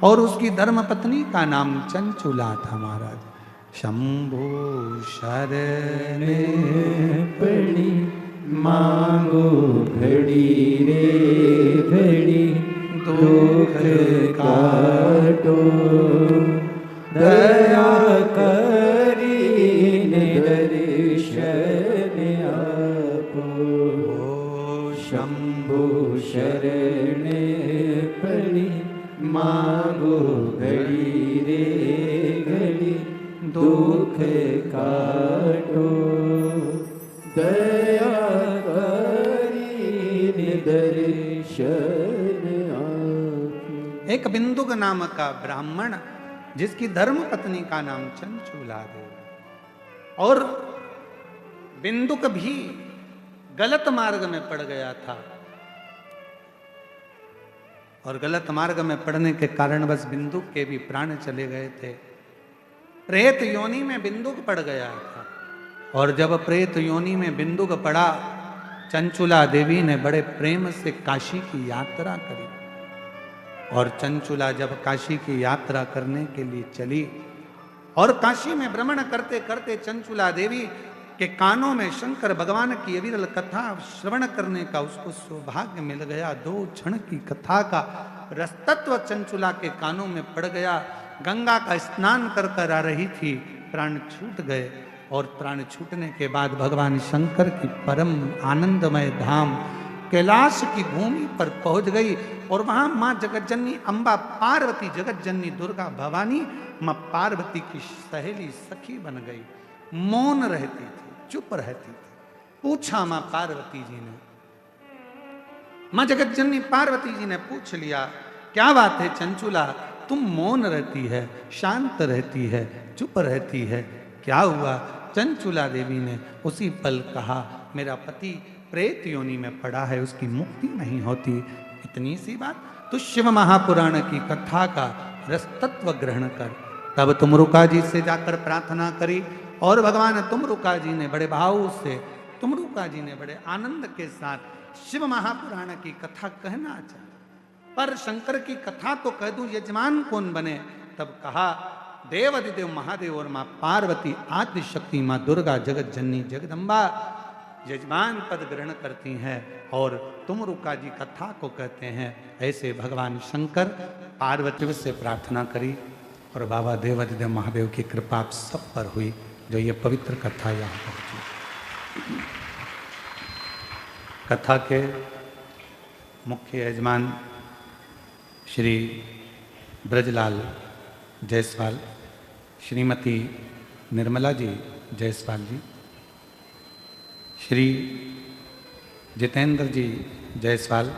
और उसकी धर्मपत्नी का नाम चंचुला था। महाराज शंभु शरण पड़ी मांगो घड़ी रे घड़ी, दुख काटो दया करी दर्शन आपो। शंभु शरण पड़ी मांगो घड़ी रे घड़ी, दुख काटो दया करी दर्शन आपो। एक बिंदुक नाम का ब्राह्मण जिसकी धर्म पत्नी का नाम चंचुला देवी, और बिंदुक भी गलत मार्ग में पड़ गया था और गलत मार्ग में पड़ने के कारण बस बिंदुक के भी प्राण चले गए थे। प्रेत योनि में बिंदुक पड़ गया था और जब प्रेत योनि में बिंदुक पड़ा, चंचुला देवी ने बड़े प्रेम से काशी की यात्रा करी। और चंचुला जब काशी की यात्रा करने के लिए चली और काशी में भ्रमण करते करते चंचुला देवी के कानों में शंकर भगवान की अविरल कथा श्रवण करने का उसको सौभाग्य मिल गया। 2 क्षण की कथा का रसतत्व चंचुला के कानों में पड़ गया। गंगा का स्नान कर कर आ रही थी, प्राण छूट गए और प्राण छूटने के बाद भगवान शंकर की परम आनंदमय धाम कैलाश की भूमि पर पहुंच गई और वहां मां जगतजननी अम्बा पार्वती, जगतजननी दुर्गा भवानी मां पार्वती की सहेली सखी बन गई। मौन रहती थी, चुप रहती थी। पूछा मां पार्वती जी ने, मां जगतजननी पार्वती जी ने पूछ लिया, क्या बात है चंचुला, तुम मौन रहती है, शांत रहती है, चुप रहती है, क्या हुआ? चंचुला देवी ने उसी पल कहा, मेरा पति प्रेत योनि में पड़ा है, उसकी मुक्ति नहीं होती। इतनी सी बात? तो शिव महापुराण की कथा का रसतत्व ग्रहण कर। तब तुमरुका जी से जाकर प्रार्थना करी और भगवान तुमरुका जी ने बड़े भाव से, तुमरुका जी ने बड़े आनंद के साथ शिव महापुराण की कथा कहना चाहा, पर शंकर की कथा तो कह दूं, यजमान कौन बने? तब कहा देवाधिदेव महादेव और मां पार्वती आदि शक्ति मां दुर्गा जगतजननी जगदम्बा यजमान पद ग्रहण करती हैं और तुमरुका जी कथा को कहते हैं। ऐसे भगवान शंकर पार्वती से प्रार्थना करी और बाबा देवाधिदेव महादेव की कृपा आप सब पर हुई, जो ये पवित्र कथा यहाँ पहुंची। कथा के मुख्य यजमान श्री ब्रजलाल जायसवाल, श्रीमती निर्मला जी जायसवाल जी, श्री जितेंद्र जी जायसवाल,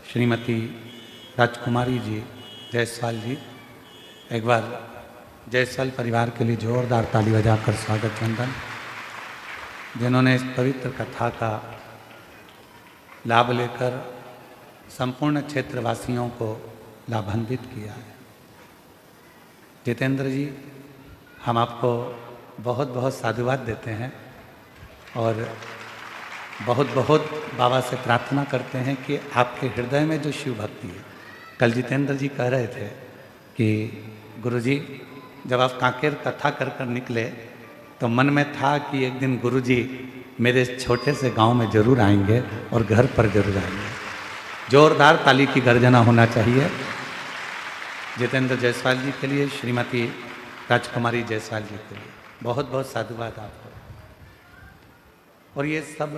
श्रीमती राजकुमारी जी जायसवाल जी। एक बार जायसवाल परिवार के लिए जोरदार ताली बजाकर स्वागत वंदन, जिन्होंने इस पवित्र कथा का लाभ लेकर संपूर्ण क्षेत्रवासियों को लाभान्वित किया है। जितेंद्र जी, हम आपको बहुत बहुत साधुवाद देते हैं और बहुत बहुत बाबा से प्रार्थना करते हैं कि आपके हृदय में जो शिव भक्ति है। कल जितेंद्र जी कह रहे थे कि गुरुजी जब आप कांकेर कथा कर कर निकले तो मन में था कि एक दिन गुरुजी मेरे छोटे से गांव में जरूर आएंगे और घर पर जरूर आएंगे। जोरदार ताली की गर्जना होना चाहिए जितेंद्र जायसवाल जी के लिए, श्रीमती राजकुमारी जायसवाल जी के लिए। बहुत बहुत साधुवाद आपको। और ये सब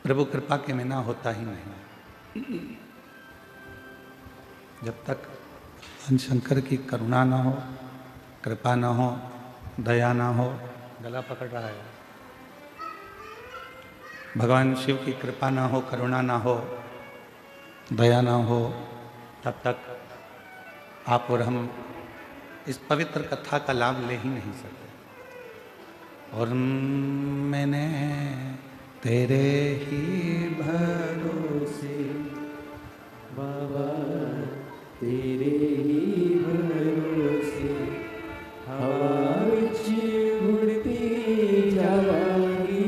प्रभु कृपा के बिना होता ही नहीं। जब तक शंकर की करुणा ना हो, कृपा ना हो, दया ना हो, गला पकड़ रहा है, भगवान शिव की कृपा ना हो, करुणा ना हो, दया ना हो, तब तक आप और हम इस पवित्र कथा का लाभ ले ही नहीं सकते। और मैंने तेरे ही भरोसे बाबा तेरे ही भरोसे हवा विच उड़ती जावांगी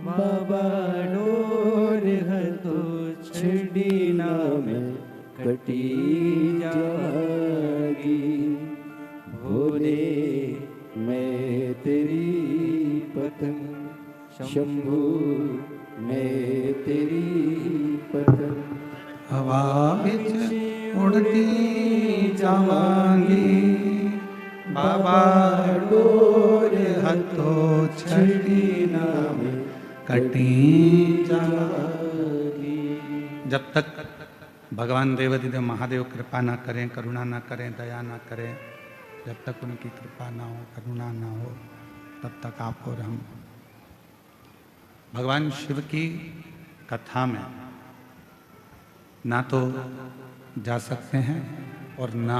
बाबा डोर हथो छड़ी ना मैं कटी जावांगी भोले मैं तेरी पतंग शंभू मैं तेरी पतंग हवा विच उड़ती जावांगी बाबा डोर हथो छड़ी ना मैं कटी जावांगी। जब तक भगवान देवाधिदेव महादेव कृपा ना करें, करुणा ना करें, दया ना करें, जब तक उनकी कृपा ना हो, करुणा ना हो, तब तक आप और हम भगवान शिव की कथा में ना तो जा सकते हैं और ना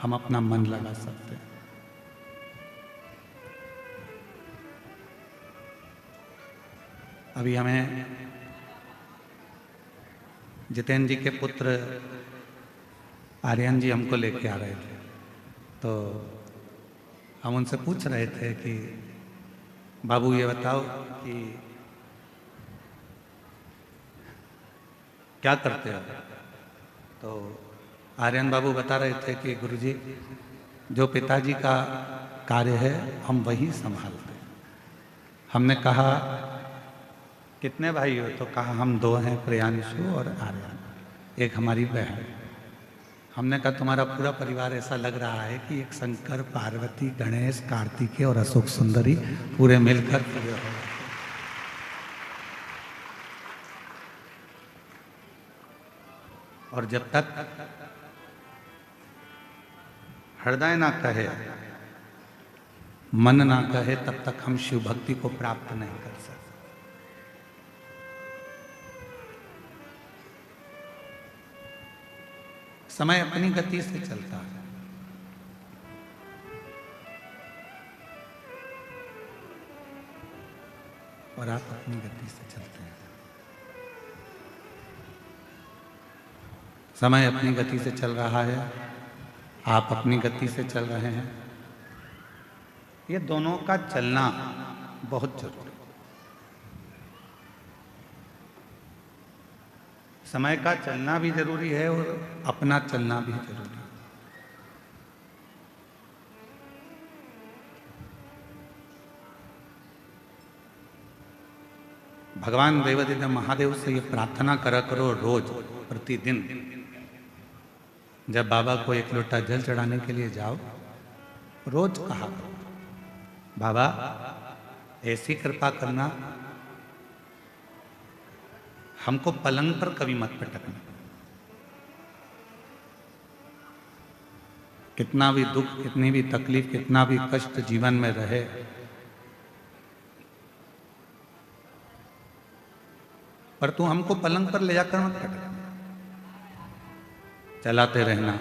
हम अपना मन लगा सकते हैं। अभी हमें जितेंद्र जी के पुत्र आर्यन जी हमको लेके आ रहे थे, तो हम उनसे पूछ रहे थे कि बाबू ये बताओ कि क्या करते हो? तो आर्यन बाबू बता रहे थे कि गुरुजी जो पिताजी का कार्य है हम वही संभालते हैं। हमने कहा कितने भाई हो? तो कहा हम दो हैं, प्रियांशु और आर्यन, एक हमारी बहन। हमने कहा तुम्हारा पूरा परिवार ऐसा लग रहा है कि एक शंकर, पार्वती, गणेश, कार्तिकेय और अशोक सुंदरी पूरे मिलकर पूरे हो। और जब तक हृदय ना कहे, मन ना कहे, तब तक हम शिव भक्ति को प्राप्त नहीं कर सकते। समय अपनी गति से चलता है। और आप अपनी गति से चलते हैं। समय अपनी गति से चल रहा है, आप अपनी गति से चल रहे हैं। ये दोनों का चलना बहुत जरूरी है। समय का चलना भी जरूरी है और अपना चलना भी जरूरी है। भगवान देवाधिदेव महादेव से ये प्रार्थना करा करो रोज, प्रतिदिन। जब बाबा को एक लोटा जल चढ़ाने के लिए जाओ, रोज कहा बाबा ऐसी कृपा करना, हमको पलंग पर कभी मत पटकना। कितना भी दुख, कितनी भी तकलीफ, कितना भी कष्ट जीवन में रहे, पर तू हमको पलंग पर ले जाकर मत पटकना। चलाते रहना,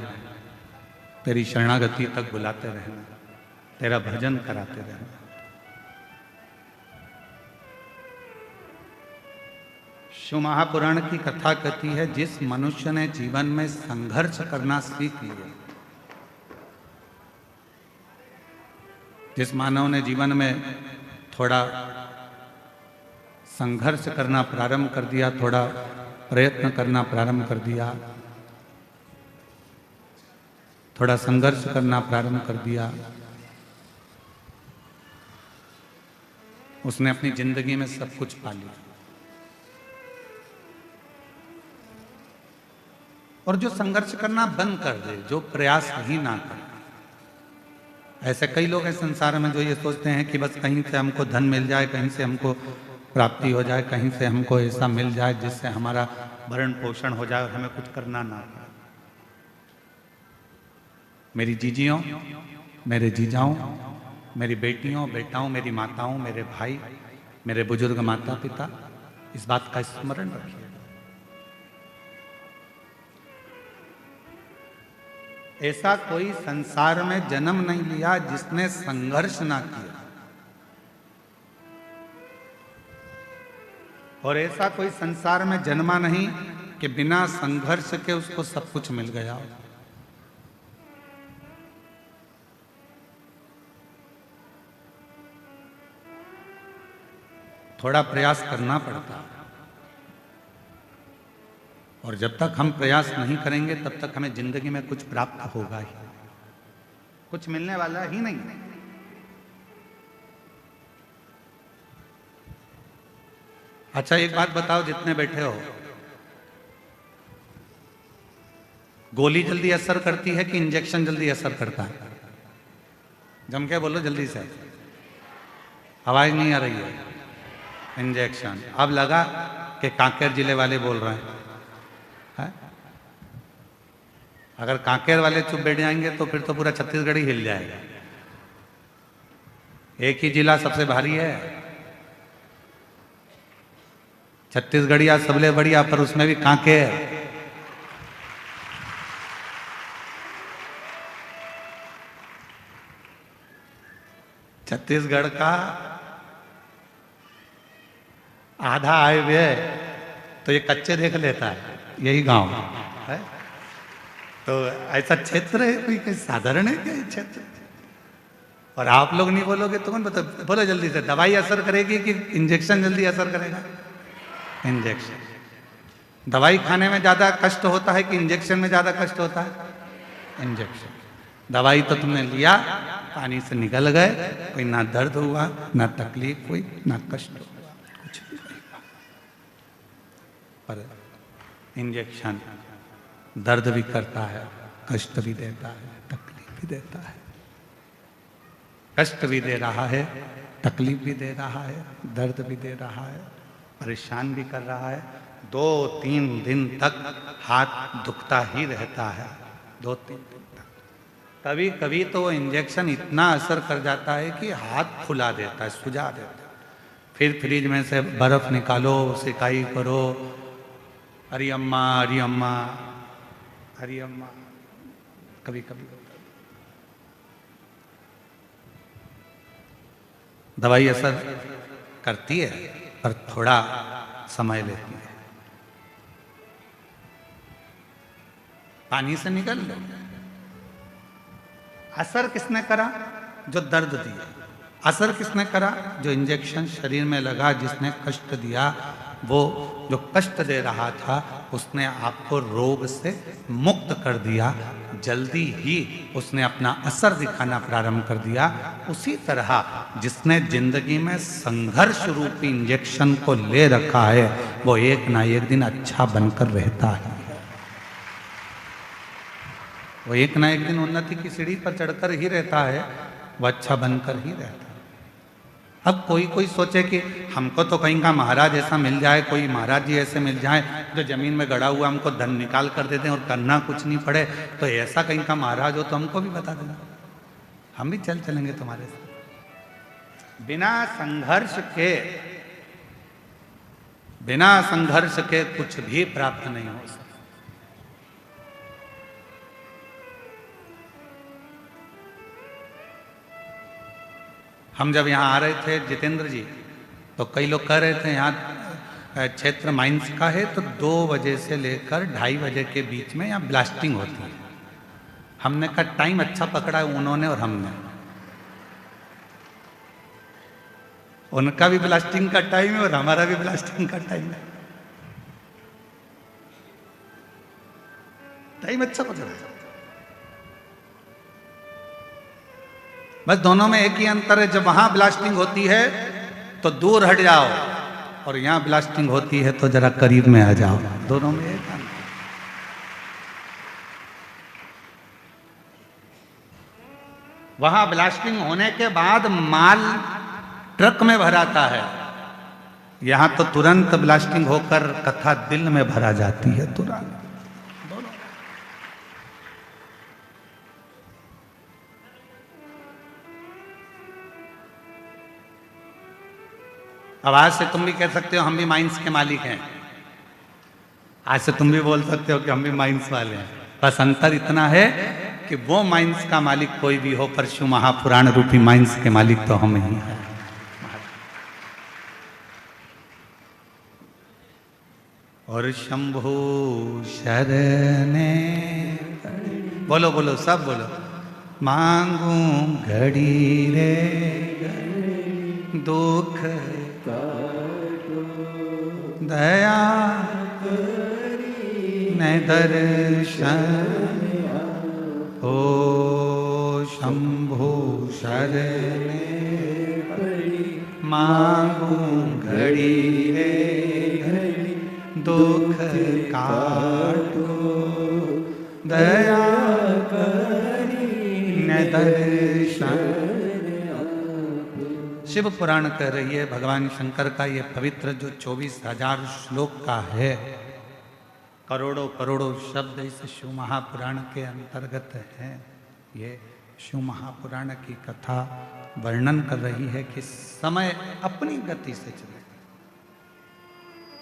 तेरी शरणागति तक बुलाते रहना, तेरा भजन कराते रहना। शिव महापुराण की कथा कहती है, जिस मनुष्य ने जीवन में संघर्ष करना सीख लिया, जिस मानव ने जीवन में थोड़ा संघर्ष करना प्रारंभ कर दिया, थोड़ा प्रयत्न करना प्रारंभ कर दिया, थोड़ा संघर्ष करना प्रारंभ कर दिया, उसने अपनी जिंदगी में सब कुछ पा लिया। और जो संघर्ष करना बंद कर दे, जो प्रयास ही ना करे, ऐसे कई लोग हैं संसार में जो ये सोचते हैं कि बस कहीं से हमको धन मिल जाए, कहीं से हमको प्राप्ति हो जाए, कहीं से हमको ऐसा मिल जाए जिससे हमारा भरण पोषण हो जाए और हमें कुछ करना ना पड़े। मेरी जीजियों, मेरे जीजाओं, मेरी बेटियों, बेटाओं, मेरी माताओं, मेरे भाई, मेरे बुजुर्ग माता पिता, इस बात का स्मरण रखिए। ऐसा कोई संसार में जन्म नहीं लिया जिसने संघर्ष ना किया, और ऐसा कोई संसार में जन्मा नहीं कि बिना संघर्ष के उसको सब कुछ मिल गया। थोड़ा प्रयास करना पड़ता है, और जब तक हम प्रयास नहीं करेंगे तब तक हमें जिंदगी में कुछ प्राप्त होगा ही, कुछ मिलने वाला ही नहीं। अच्छा एक बात बताओ, जितने बैठे हो, गोली जल्दी असर करती है कि इंजेक्शन जल्दी असर करता है? जम के बोलो जल्दी से, आवाज नहीं आ रही है। इंजेक्शन। अब लगा कि कांकेर जिले वाले बोल रहे हैं। अगर कांकेर वाले चुप बैठ जाएंगे तो फिर तो पूरा छत्तीसगढ़ ही हिल जाएगा। एक ही जिला सबसे भारी है, छत्तीसगढ़िया सबले बढ़िया, पर उसमें भी कांकेर। छत्तीसगढ़ का आधा आए हुए तो ये कच्चे देख लेता है, यही गांव है। तो ऐसा क्षेत्र है, कोई साधारण है क्या ये क्षेत्र? और आप लोग नहीं बोलोगे तो कौन बता? बोलो जल्दी से, दवाई असर करेगी कि इंजेक्शन जल्दी असर करेगा? इंजेक्शन। दवाई खाने में ज्यादा कष्ट होता है कि इंजेक्शन में ज्यादा कष्ट होता है? इंजेक्शन। दवाई तो तुमने लिया, पानी से निकल गए, कोई ना दर्द हुआ, ना तकलीफ हुई, ना कष्ट हुआ, कुछ भी नहीं हुआ। पर इंजेक्शन दर्द भी करता है, कष्ट भी देता है, तकलीफ भी देता है। कष्ट भी दे रहा है, तकलीफ भी दे रहा है, दर्द भी दे रहा है, परेशान भी कर रहा है। 2-3 दिन तक हाथ दुखता ही रहता है, 2-3 दिन तक। कभी कभी तो वो इंजेक्शन इतना असर कर जाता है कि हाथ फुला देता है, सुझा देता है। फिर फ्रिज में से बर्फ निकालो, सिकाई करो, हरी अम्मा हरी अम्मा हरी अम्मा। कभी कभी दवाई असर करती है पर थोड़ा समय लेती है। पानी से निकल लो। असर किसने करा? जो दर्द दिया। असर किसने करा? जो इंजेक्शन शरीर में लगा, जिसने कष्ट दिया। वो जो कष्ट दे रहा था उसने आपको रोग से मुक्त कर दिया, जल्दी ही उसने अपना असर दिखाना प्रारंभ कर दिया। उसी तरह जिसने जिंदगी में संघर्ष रूपी इंजेक्शन को ले रखा है वो एक ना एक दिन अच्छा बनकर रहता है। वो एक ना एक दिन उन्नति की सीढ़ी पर चढ़कर ही रहता है, वो अच्छा बनकर ही रहता है। अब कोई कोई सोचे कि हमको तो कहीं का महाराज ऐसा मिल जाए, कोई महाराज जी ऐसे मिल जाए जो जमीन में गड़ा हुआ हमको धन निकाल कर देते हैं और करना कुछ नहीं पड़े, तो ऐसा कहीं का महाराज हो तो हमको भी बता देना, हम भी चलेंगे तुम्हारे साथ। बिना संघर्ष के कुछ भी प्राप्त नहीं हो सकता। हम जब यहाँ आ रहे थे जितेंद्र जी, तो कई लोग कह रहे थे यहाँ क्षेत्र माइंस का है तो 2 बजे से लेकर 2:30 बजे के बीच में यहाँ ब्लास्टिंग होती है। हमने कहा टाइम अच्छा पकड़ा है उन्होंने और हमने। उनका भी ब्लास्टिंग का टाइम है और हमारा भी ब्लास्टिंग का टाइम है। टाइम अच्छा गुजरा है। बस दोनों में एक ही अंतर है, जब वहां ब्लास्टिंग होती है तो दूर हट जाओ, और यहां ब्लास्टिंग होती है तो जरा करीब में आ जाओ। दोनों में एक अंतर। वहां ब्लास्टिंग होने के बाद माल ट्रक में भराता है, यहां तो तुरंत ब्लास्टिंग होकर कथा दिल में भरा जाती है तुरंत। अब आज से तुम भी कह सकते हो हम भी माइंस के मालिक हैं, आज से तुम भी बोल सकते हो कि हम भी माइंस वाले हैं। बस अंतर इतना है कि वो माइंस का मालिक कोई भी हो, पर शिव महापुराण रूपी माइंस के मालिक तो हम ही हैं। और शंभु शरणे, बोलो बोलो सब बोलो, मांगू घड़ी रे दुख दया न दर्शन ओ शंभु शरणे मांगू घड़ी रे दुख काटो दया न दर्शन। शिव पुराण कह रही है, भगवान शंकर का ये पवित्र जो 24,000 श्लोक का है, करोड़ों करोड़ों शब्द इस शिव महापुराण के अंतर्गत है। ये शिव महापुराण की कथा वर्णन कर रही है कि समय अपनी गति से चले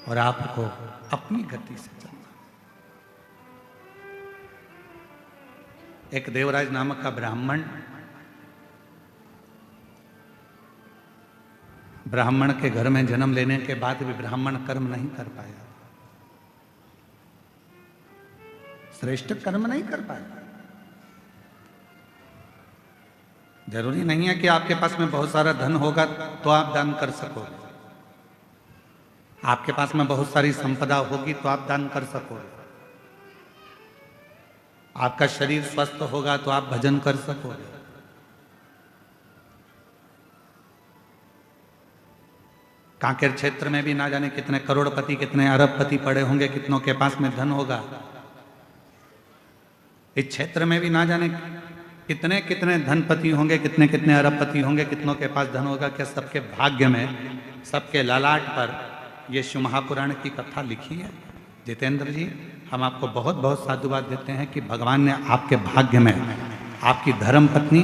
और आपको अपनी गति से चलना। एक देवराज नामक का ब्राह्मण के घर में जन्म लेने के बाद भी ब्राह्मण कर्म नहीं कर पाया, श्रेष्ठ कर्म नहीं कर पाया। जरूरी नहीं है कि आपके पास में बहुत सारा धन होगा तो आप दान कर सकोगे, आपके पास में बहुत सारी संपदा होगी तो आप दान कर सकोगे, आपका शरीर स्वस्थ होगा तो आप भजन कर सकोगे। कांकेर क्षेत्र में भी ना जाने कितने करोड़पति कितने अरबपति पड़े होंगे, कितनों के पास में धन होगा। इस क्षेत्र में भी ना जाने कितने कितने धनपति होंगे, कितने कितने अरबपति होंगे, कितनों के पास धन होगा। क्या सबके भाग्य में, सबके ललाट पर ये शिव महापुराण की कथा लिखी है? जितेंद्र जी, हम आपको बहुत बहुत साधुवाद देते हैं कि भगवान ने आपके भाग्य में आपकी धर्मपत्नी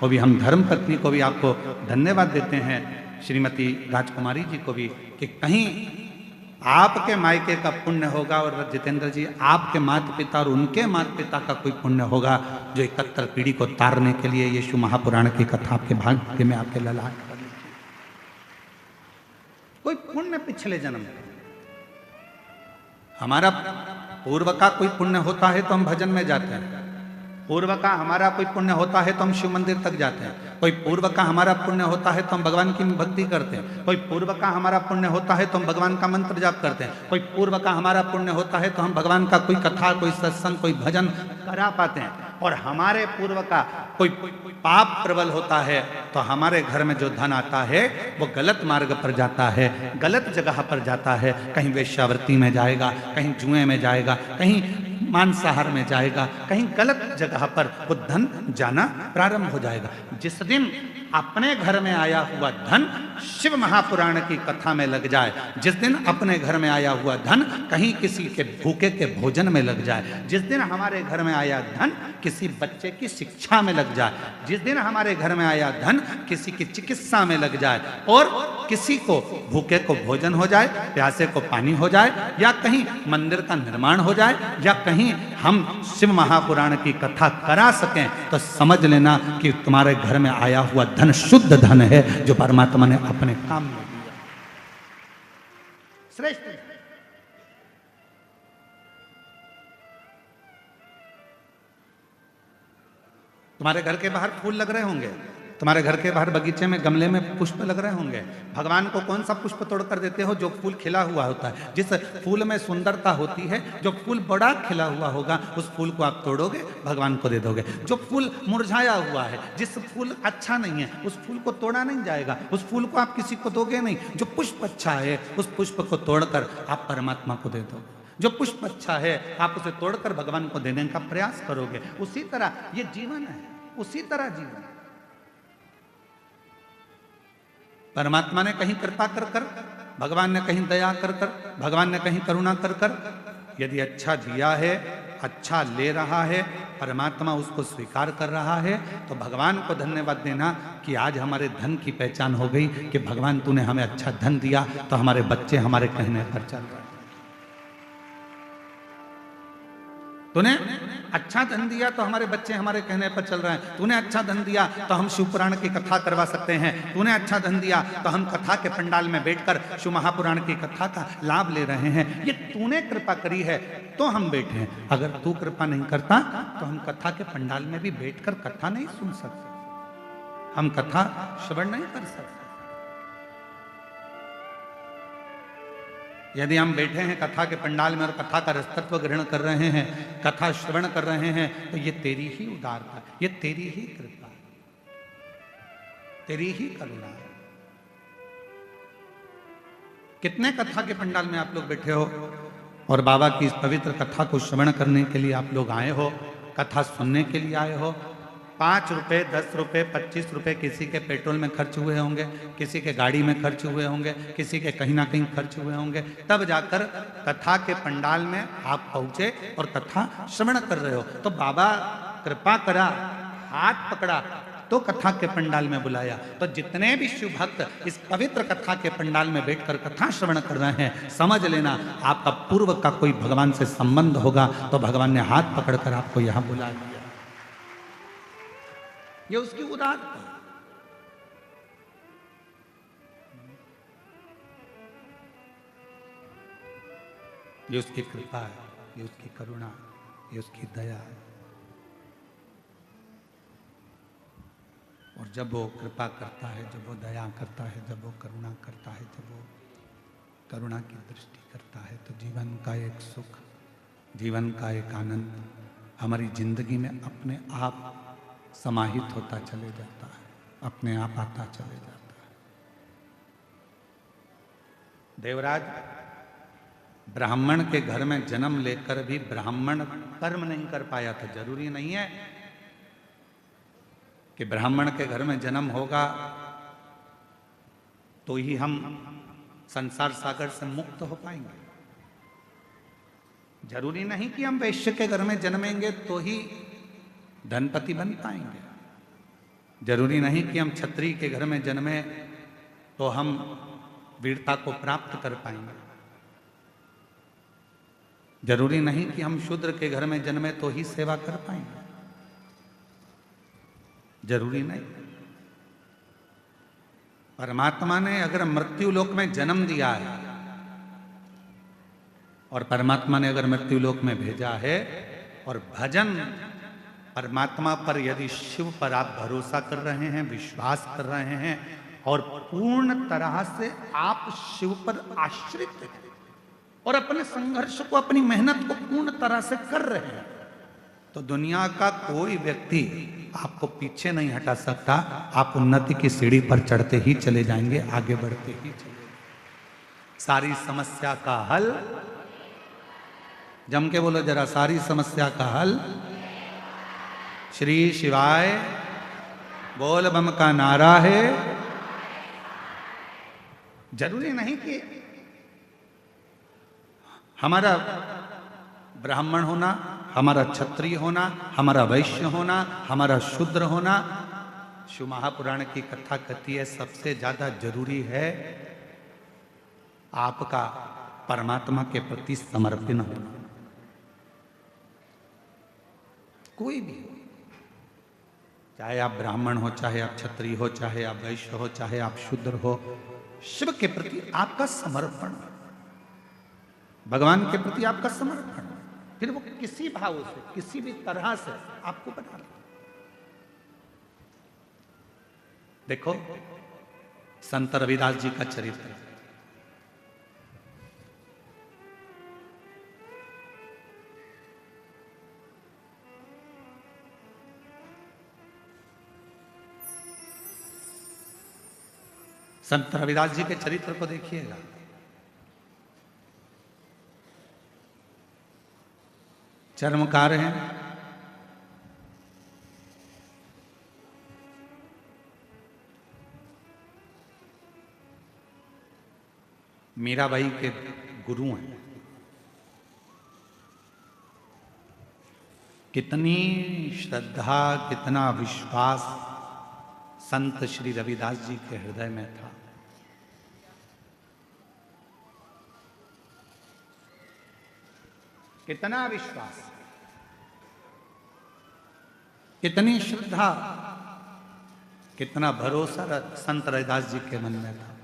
को भी, हम धर्मपत्नी को भी आपको धन्यवाद देते हैं, श्रीमती राजकुमारी जी को भी, कि कहीं आपके मायके का पुण्य होगा और जितेंद्र जी आपके माता पिता और उनके माता पिता का कोई पुण्य होगा जो 71 पीढ़ी को तारने के लिए ये शिव महापुराण की कथा आपके भाग्य में, आपके ललाट पर कोई पुण्य पिछले जन्म में। हमारा पूर्व का कोई पुण्य होता है तो हम भजन में जाते हैं, पूर्व का हमारा कोई पुण्य होता है तो हम शिव मंदिर तक जाते हैं, कोई पूर्व का हमारा पुण्य होता है तो हम भगवान की भक्ति करते हैं, कोई पूर्व का हमारा पुण्य होता है तो हम भगवान का मंत्र जाप करते हैं, कोई पूर्व का हमारा पुण्य होता है तो हम भगवान का कोई कथा, कोई सत्संग, कोई भजन करा पाते हैं। और हमारे पूर्व का कोई पाप प्रबल होता है तो हमारे घर में जो धन आता है वो गलत मार्ग पर जाता है, गलत जगह पर जाता है, कहीं वेश्यावृत्ति में जाएगा, कहीं जुए में जाएगा, कहीं मांसाहार में जाएगा, कहीं गलत जगह पर वो धन जाना प्रारंभ हो जाएगा। जिस दिन अपने घर में आया हुआ धन शिव महापुराण की कथा में लग जाए, जिस दिन अपने घर में आया हुआ धन कहीं किसी के भूखे के भोजन में लग जाए, जिस दिन हमारे घर में आया धन किसी बच्चे की शिक्षा में लग जाए, जिस दिन हमारे घर में आया धन किसी की चिकित्सा में लग जाए, और किसी को भूखे को भोजन हो जाए, प्यासे को पानी हो जाए, या कहीं मंदिर का निर्माण हो जाए, या कहीं हम शिव महापुराण की कथा करा सकें, तो समझ लेना कि तुम्हारे घर में आया हुआ धन शुद्ध धन है जो परमात्मा ने अपने काम में दिया। श्रेष्ठ तुम्हारे घर के बाहर फूल लग रहे होंगे, तुम्हारे घर के बाहर बगीचे में गमले में पुष्प लग रहे होंगे, भगवान को कौन सा पुष्प तोड़ कर देते हो? जो फूल खिला हुआ होता है। जिस फूल में सुंदरता होती है, जो फूल बड़ा खिला हुआ होगा, उस फूल को आप तोड़ोगे, भगवान को दे दोगे। जो फूल मुरझाया हुआ है, जिस फूल अच्छा नहीं है, उस फूल को तोड़ा नहीं जाएगा, उस फूल को आप किसी को दोगे नहीं। जो पुष्प अच्छा है, उस पुष्प को तोड़कर आप परमात्मा को दे दोगे। जो पुष्प अच्छा है, आप उसे तोड़कर भगवान को देने का प्रयास करोगे। उसी तरह ये जीवन है, उसी तरह जीवन। परमात्मा ने कहीं कृपा कर कर, भगवान ने कहीं दया कर कर, भगवान ने कहीं करुणा कर कर, यदि अच्छा जिया है, अच्छा ले रहा है, परमात्मा उसको स्वीकार कर रहा है, तो भगवान को धन्यवाद देना कि आज हमारे धन की पहचान हो गई कि भगवान तूने हमें अच्छा धन दिया, तो हमारे बच्चे हमारे कहने पर चल रहे हैं। तूने अच्छा धन दिया तो हमारे बच्चे हमारे कहने पर चल रहे हैं। तूने अच्छा धन दिया तो हम शिव पुराण की कथा करवा सकते हैं। तूने अच्छा धन दिया तो हम कथा के पंडाल में बैठकर शिव महापुराण की कथा का लाभ ले रहे हैं। ये तूने कृपा करी है तो हम बैठे हैं। अगर तू कृपा नहीं करता तो हम कथा के पंडाल में भी बैठकर कथा नहीं सुन सकते, हम कथा श्रवण नहीं कर सकते। यदि हम बैठे हैं कथा के पंडाल में और कथा का रसतत्व ग्रहण कर रहे हैं, कथा श्रवण कर रहे हैं, तो ये तेरी ही उदारता, ये तेरी ही कृपा, तेरी ही करुणा है। कितने कथा के पंडाल में आप लोग बैठे हो और बाबा की इस पवित्र कथा को श्रवण करने के लिए आप लोग आए हो, कथा सुनने के लिए आए हो। 5 रुपए, 10 रुपए, 25 रुपए किसी के पेट्रोल में खर्च हुए होंगे, किसी के गाड़ी में खर्च हुए होंगे, किसी के कहीं ना कहीं खर्च हुए होंगे, तब जाकर कथा के पंडाल में आप पहुंचे और कथा श्रवण कर रहे हो। तो बाबा कृपा करा, हाथ पकड़ा तो कथा के पंडाल में बुलाया। तो जितने भी शिव भक्त इस पवित्र कथा के पंडाल में बैठकर कथा श्रवण कर रहे हैं, समझ लेना आपका पूर्व का कोई भगवान से संबंध होगा, तो भगवान ने हाथ पकड़कर आपको यहां बुला लिया। ये उसकी उदारता, ये उसकी कृपा है, ये उसकी करुणा, ये उसकी दया है। और जब वो कृपा करता है, जब वो दया करता है, जब वो करुणा करता है, जब वो करुणा की दृष्टि करता है, तो जीवन का एक सुख, जीवन का एक आनंद हमारी जिंदगी में अपने आप समाहित होता चले जाता है, अपने आप आता चले जाता है। देवराज ब्राह्मण के घर में जन्म लेकर भी ब्राह्मण कर्म नहीं कर पाया था। जरूरी नहीं है कि ब्राह्मण के घर में जन्म होगा तो ही हम संसार सागर से मुक्त हो पाएंगे। जरूरी नहीं कि हम वैश्य के घर में जन्मेंगे तो ही धनपति बन पाएंगे। जरूरी नहीं कि हम क्षत्रिय के घर में जन्मे तो हम वीरता को प्राप्त कर पाएंगे। जरूरी नहीं कि हम शूद्र के घर में जन्मे तो ही सेवा कर पाएंगे। जरूरी नहीं। परमात्मा ने अगर मृत्यु लोक में जन्म दिया है और परमात्मा ने अगर मृत्यु लोक में भेजा है, और भजन परमात्मा पर, यदि शिव पर आप भरोसा कर रहे हैं, विश्वास कर रहे हैं और पूर्ण तरह से आप शिव पर आश्रित हैं और अपने संघर्ष को, अपनी मेहनत को पूर्ण तरह से कर रहे हैं, तो दुनिया का कोई व्यक्ति आपको पीछे नहीं हटा सकता। आप उन्नति की सीढ़ी पर चढ़ते ही चले जाएंगे, आगे बढ़ते ही चले जाएंगे। सारी समस्या का हल, जम के बोलो जरा, सारी समस्या का हल श्री शिवाय बोल बम का नारा है। जरूरी नहीं कि हमारा ब्राह्मण होना, हमारा क्षत्रिय होना, हमारा वैश्य होना, हमारा शूद्र होना। शिव महापुराण की कथा कहती है सबसे ज्यादा जरूरी है आपका परमात्मा के प्रति समर्पण होना। कोई भी, चाहे आप ब्राह्मण हो, चाहे आप क्षत्रिय हो, चाहे आप वैश्य हो, चाहे आप शूद्र हो, शिव के प्रति आपका समर्पण, भगवान के प्रति आपका समर्पण, फिर वो किसी भाव से, किसी भी तरह से आपको बना ले। देखो संत रविदास जी का चरित्र, संत रविदास जी के चरित्र को देखिएगा। चर्मकार हैं, मीराबाई के गुरु हैं। कितनी श्रद्धा, कितना विश्वास संत श्री रविदास जी के हृदय में था। कितना विश्वास, कितनी श्रद्धा, कितना भरोसा संत रविदास जी के मन में था।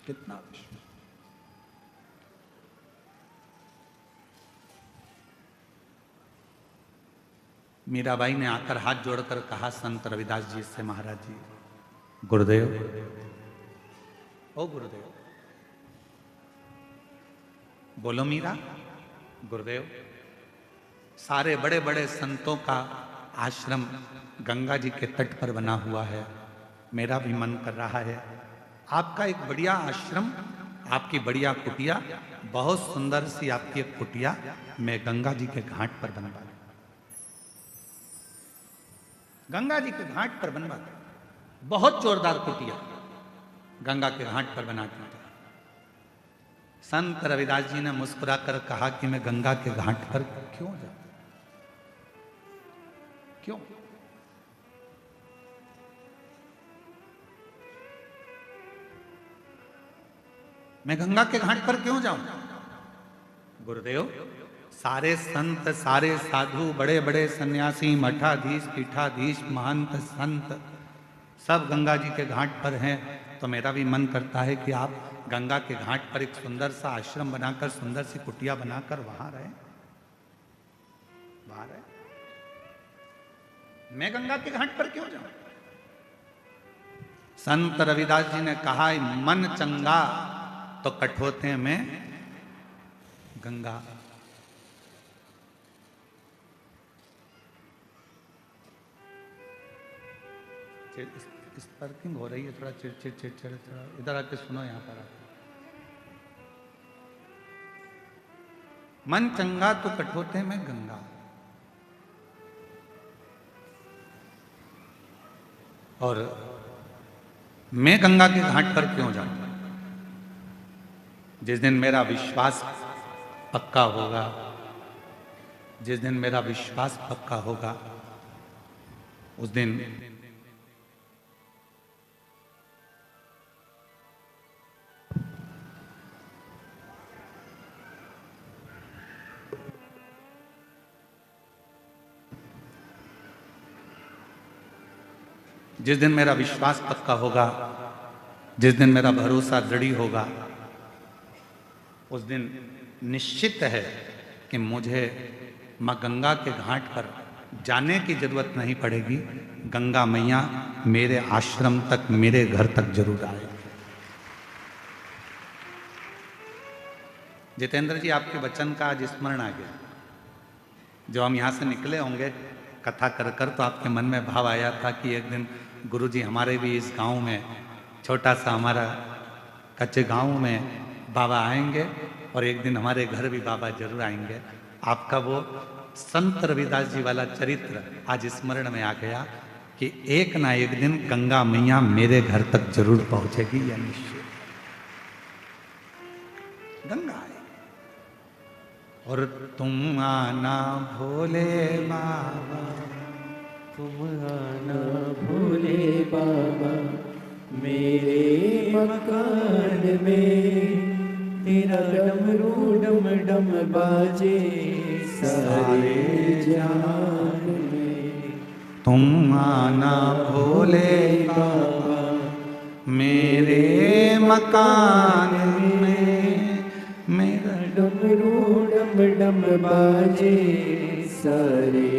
कितना विश्वास। मीराबाई ने आकर हाथ जोड़कर कहा संत रविदास जी से, महाराज जी, गुरुदेव, ओ गुरुदेव, बोलो मीरा। गुरुदेव, सारे बड़े बड़े संतों का आश्रम गंगा जी के तट पर बना हुआ है, मेरा भी मन कर रहा है आपका एक बढ़िया आश्रम, आपकी बढ़िया कुटिया, बहुत सुंदर सी आपकी एक कुटिया मैं गंगा जी के घाट पर बनवा दूं। गंगा जी के घाट पर बनवा दूं, बहुत जोरदार कुटिया गंगा के घाट पर बना दूं। संत रविदास जी ने मुस्कुराकर कहा कि मैं गंगा के घाट पर क्यों जाऊं? क्यों? मैं गंगा के घाट पर क्यों जाऊं? गुरुदेव, सारे संत, सारे साधु, बड़े बड़े सन्यासी, मठाधीश, पीठाधीश, महंत, संत सब गंगा जी के घाट पर हैं, तो मेरा भी मन करता है कि आप गंगा के घाट पर एक सुंदर सा आश्रम बनाकर, सुंदर सी कुटिया बनाकर वहां रहे, वहां रहे। मैं गंगा के घाट पर क्यों जाऊं? संत रविदास जी ने कहा, मन चंगा तो कठोते में गंगा। स्पर्किंग हो रही है, थोड़ा चिड़चिड़ चिड़चिड़, थोड़ा इधर आके सुनो, यहां पर आके। मन चंगा तो कठोते में गंगा। और मैं गंगा के घाट पर क्यों जाऊं? जिस दिन मेरा विश्वास पक्का होगा, जिस दिन मेरा विश्वास पक्का होगा, उस दिन जिस दिन मेरा विश्वास पक्का होगा, जिस दिन मेरा भरोसा दृढ़ होगा, उस दिन निश्चित है कि मुझे मां गंगा के घाट पर जाने की जरूरत नहीं पड़ेगी। गंगा मैया मेरे आश्रम तक, मेरे घर तक जरूर आए। जितेंद्र जी, आपके वचन का आज स्मरण आ गया। जो हम यहां से निकले होंगे कथा कर कर, तो आपके मन में भाव आया था कि एक दिन गुरुजी हमारे भी इस गांव में, छोटा सा हमारा कच्चे गांव में बाबा आएंगे, और एक दिन हमारे घर भी बाबा जरूर आएंगे। आपका वो संत रविदास जी वाला चरित्र आज स्मरण में आ गया कि एक ना एक दिन गंगा मैया मेरे घर तक जरूर पहुंचेगी, या निश्चय गंगा आए। और तुम आना भोले बाबा, तुम आना भोले बाबा, मेरे मकान में तेरा डमरू डम डम बाजे सारे जहान में। तुम आना भोले बाबा, मेरे मकान में, मेरा डमरू डम डम बाजे सारे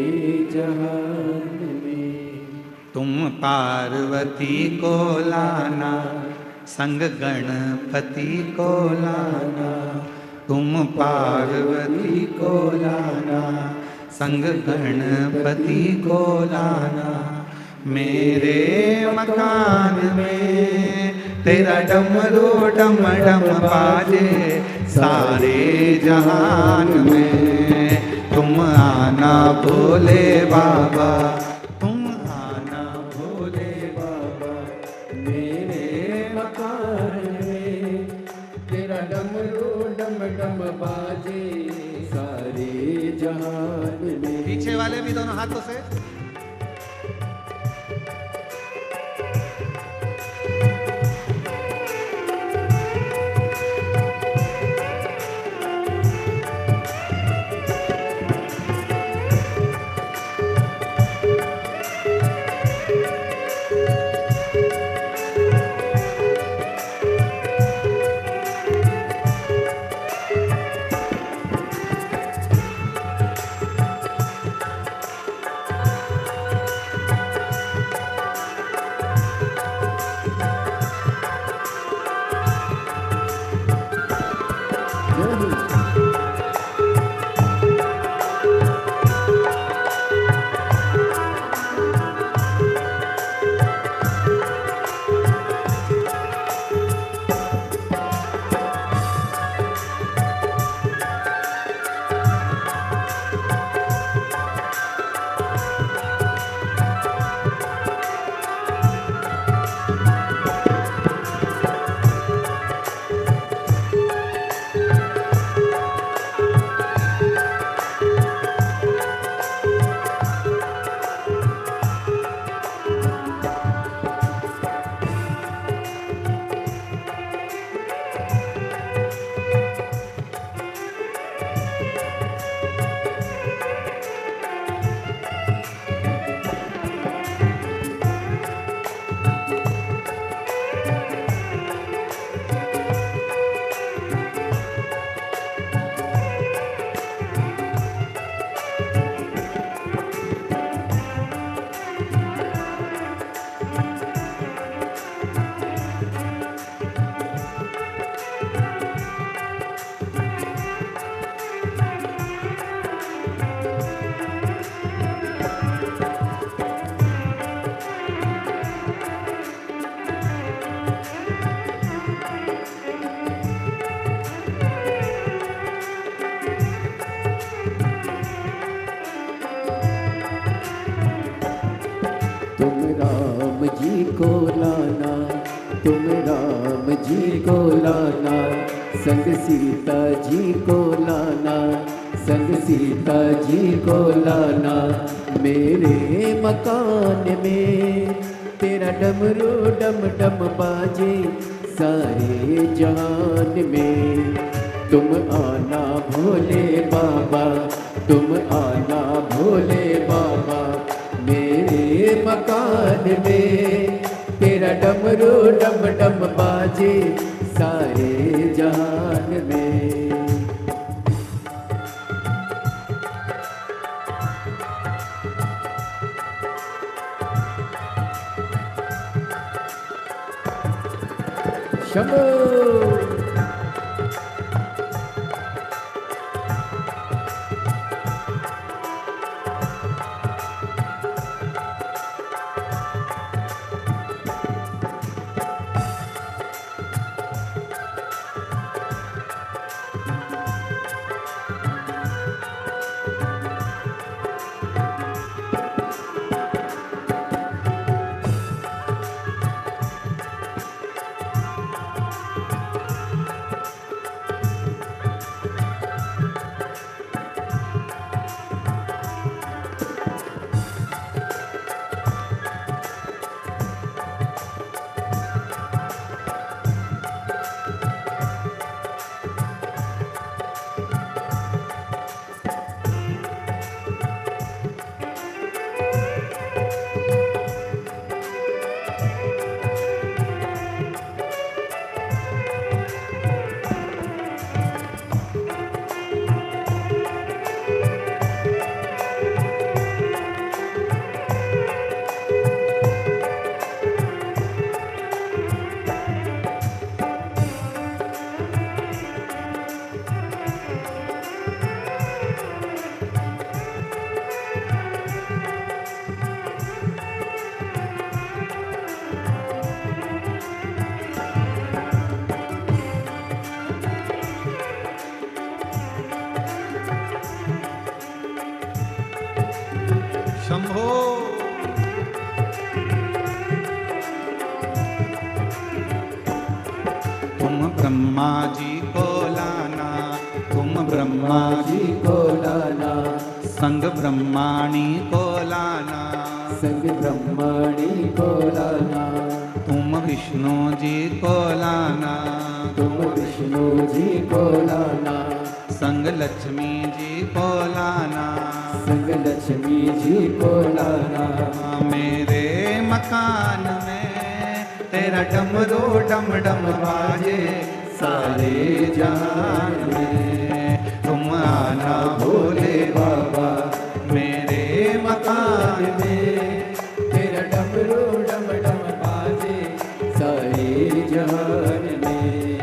जहान में। तुम पार्वती को लाना, संग गणपति को लाना। तुम पार्वती को लाना, संग गणपति को लाना। मेरे मकान में तेरा डमरू डम डम बाजे सारे जहान में। तुम आना भोले बाबा, तुम आना भोले बाबा। मेरे मकान में तेरा डमरू डम डम बाजे सारे जहान में। पीछे वाले भी दोनों हाथों से। तुम राम जी को लाना, तुम राम जी को लाना, संग सीता जी को लाना, संग सीता जी को लाना। मेरे मकान में तेरा डमरू डम डम बाजे सारे जहान में। तुम आना भोले बाबा, तुम आना भोले बाबा। मेरे मकान में तेरा डमरू डम डम बाजे सारे जहान में। शंभो जी को लाना, तुम ब्रह्मा जी को लाना, संग ब्रह्माणी को लाना, संग ब्रह्माणी को लाना, तुम विष्णु जी को लाना, तुम विष्णु जी को लाना, संग लक्ष्मी जी को लाना, संग लक्ष्मी जी को लाना। मेरे मकान में तेरा डमरू डम डम बाजे सारे जहान में, तुम आना भोले बाबा मेरे मकान में, तेरा डमरू डम डम बाजे सारे जहान में,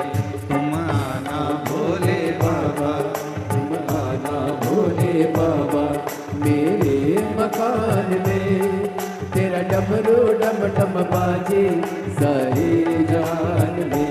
तुम आना भोले बाबा, तुम आना भोले बाबा मेरे मकान में, तेरा डमरू डम डम बाजे सारे जहान में।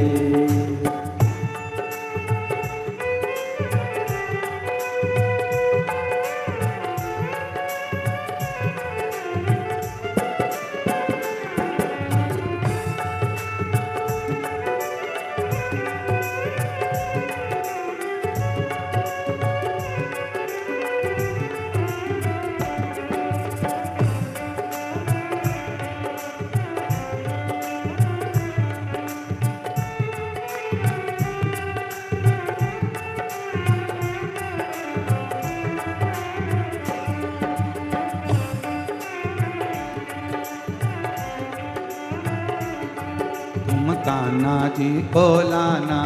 तुम कान्हा जी को लाना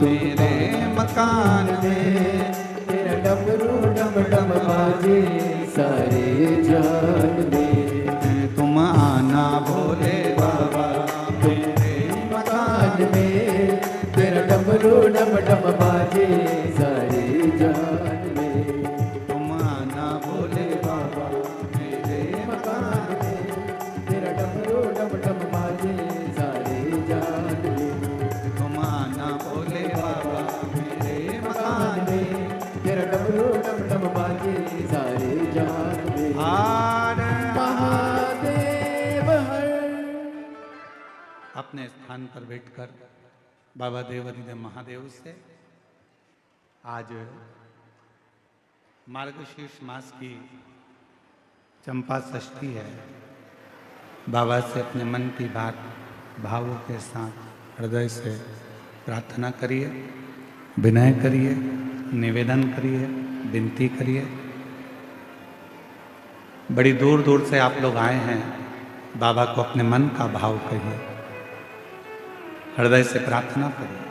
मेरे मकान में, तेरा डमरू डम डम बाजे सारे जहान में, तुम आना भोले बाबा मेरे मकान में, तेरा डमरू डम डम बाजे सारे जहान में, तुम आना भोले बाबा मेरे मकान में, तेरा डमरू डम डम बाजे सारे जहान में, तुम आना भोले बाबा मेरे मकान मकान में, तेरा डमरू डम डम बाजे सारे जहान में। हार महादेव हर। अपने स्थान पर बैठकर बाबा देवादिदेव महादेव से आज मार्गशीर्ष मास की चंपा षष्ठी है। बाबा से अपने मन की बात भावों के साथ हृदय से प्रार्थना करिए, विनय करिए, निवेदन करिए, विनती करिए। बड़ी दूर दूर से आप लोग आए हैं, बाबा को अपने मन का भाव कहिए, हृदय से प्रार्थना करिए।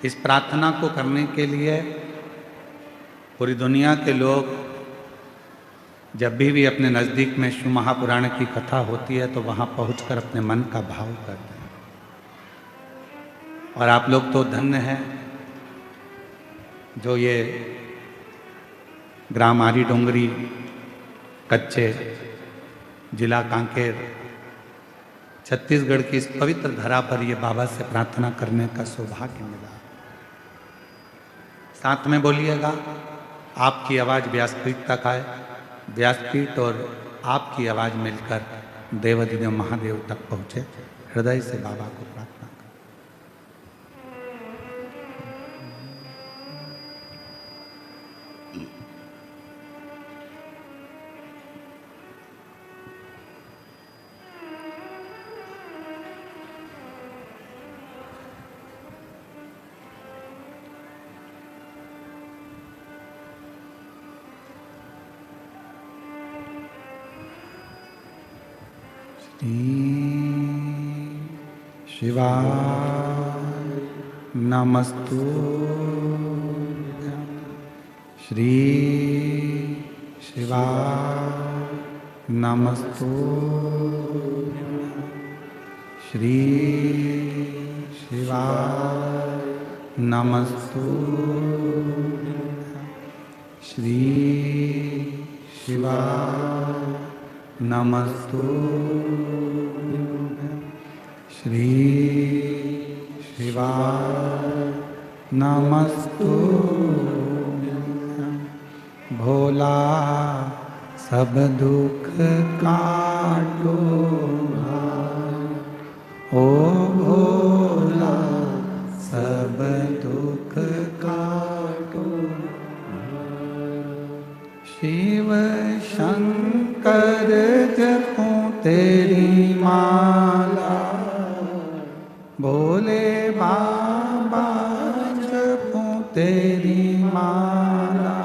इस प्रार्थना को करने के लिए पूरी दुनिया के लोग जब भी अपने नज़दीक में शिव महापुराण की कथा होती है तो वहाँ पहुंचकर अपने मन का भाव करते हैं। और आप लोग तो धन्य हैं जो ये ग्राम आरी डोंगरी कच्चे जिला कांकेर छत्तीसगढ़ की इस पवित्र धरा पर ये बाबा से प्रार्थना करने का सौभाग्य मिला। साथ में बोलिएगा, आपकी आवाज़ व्यासपीठ तक आए, व्यासपीठ और आपकी आवाज़ मिलकर देवादिदेव महादेव तक पहुँचे। हृदय से बाबा को प्रार्थना करें। शिवाय नमस्तुभ्यं, श्री शिवाय नमस्तुभ्यं, श्री शिवाय नमस्तुभ्यं, श्री शिवाय नमस्तुभ्यं, श्री शिवाय नमस्तुभ्यं। भोला सब दुख काटो भाई, ओ भोला सब दुख काटो। शिव शंकर जपूं तेरी माला, भोले बाबा जपूं तेरी माला,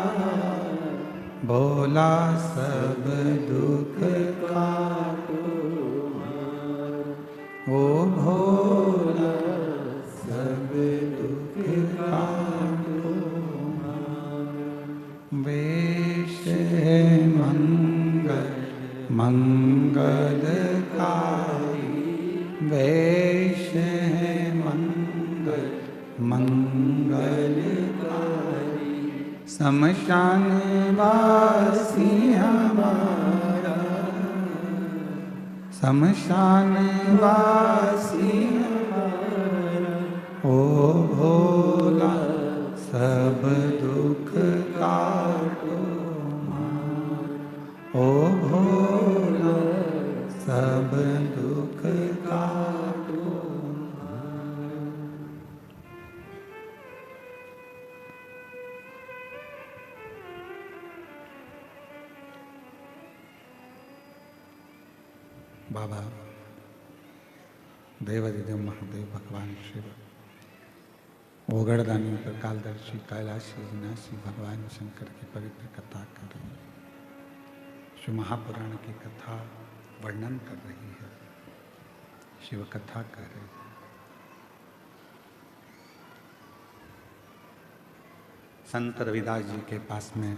भोला सब दुख काटो। ओ भोला सब दुख काटो। वेश है मंगल मंगलकारी, वेश है मंगल मंगलकारी। शमशान वासी हमारा, शमशान वासी हमारा। ओ भोला सब दुख काटो। ओ भोला सब दुख काटो। बाबा देवादिदेव महादेव भगवान शिव, ओगड़दानी पर कालदर्शी कैलाशी विनाशी भगवान शंकर की पवित्र कथा कर रही है। शिव महापुराण की कथा वर्णन कर रही है, शिव कथा कर रही है। संत रविदास जी के पास में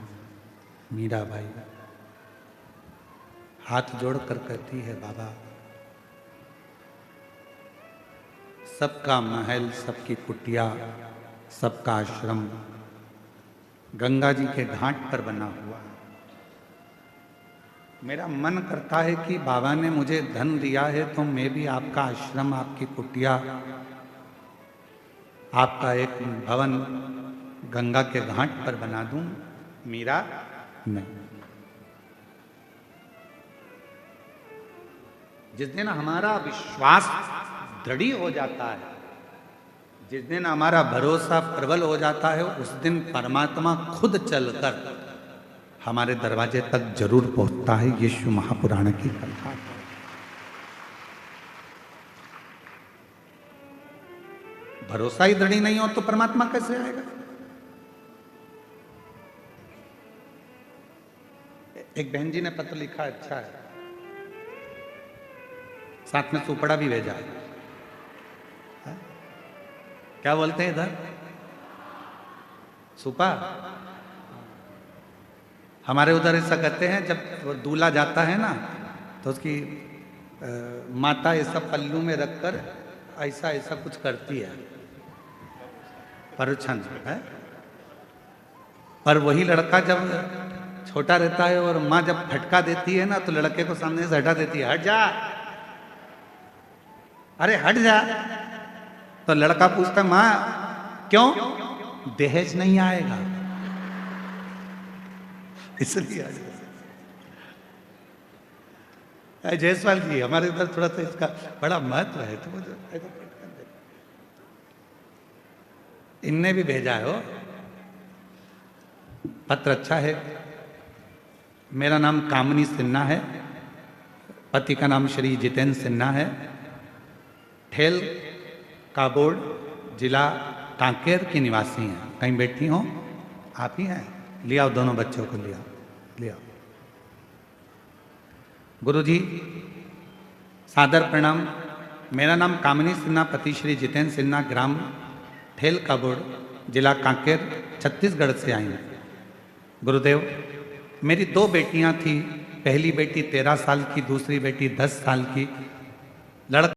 मीराबाई हाथ जोड़कर कहती है, बाबा सबका महल, सबकी कुटिया, सबका आश्रम गंगा जी के घाट पर बना हुआ है। मेरा मन करता है कि बाबा ने मुझे धन दिया है तो मैं भी आपका आश्रम, आपकी कुटिया, आपका एक भवन गंगा के घाट पर बना दूं। मीरा नहीं। जिस दिन हमारा विश्वास दृढ़ हो जाता है, जिस दिन हमारा भरोसा प्रबल हो जाता है, उस दिन परमात्मा खुद चलकर हमारे दरवाजे तक जरूर पहुंचता है। ये शिव महापुराण की कथा है। भरोसा ही दृढ़ नहीं हो तो परमात्मा कैसे आएगा? एक बहन जी ने पत्र लिखा, अच्छा है, साथ में सुपड़ा भी भेजा है। क्या बोलते हैं इधर? सुपा। हमारे उधर ऐसा कहते हैं, जब वो दूल्हा जाता है ना तो उसकी माता ऐसा पल्लू में रखकर ऐसा ऐसा कुछ करती है, परछन है। पर वही लड़का जब छोटा रहता है और माँ जब फटका देती है ना तो लड़के को सामने से हटा देती है, हट जा, अरे हट जा। तो लड़का पूछता, माँ क्यों? दहेज नहीं आएगा इसलिए। जयसवाल जी, हमारे इधर थोड़ा सा इसका बड़ा महत्व है, तो मुझे इनने भी भेजा है। वो पत्र अच्छा है। मेरा नाम कामनी सिन्हा है, पति का नाम श्री जितेंद्र सिन्हा है, ठेल काबोड़ जिला कांकेर की निवासी हैं। कहीं बैठी हो? आप ही हैं? लिया दोनों बच्चों को, लिया। गुरुजी सादर प्रणाम। मेरा नाम कामिनी सिन्हा, पति श्री जितेंद्र सिन्हा, ग्राम ठेल काबोड़ जिला कांकेर छत्तीसगढ़ से आई हैं। गुरुदेव, मेरी 2 बेटियां थी। पहली बेटी 13 साल की, दूसरी बेटी 10 साल की। लड़का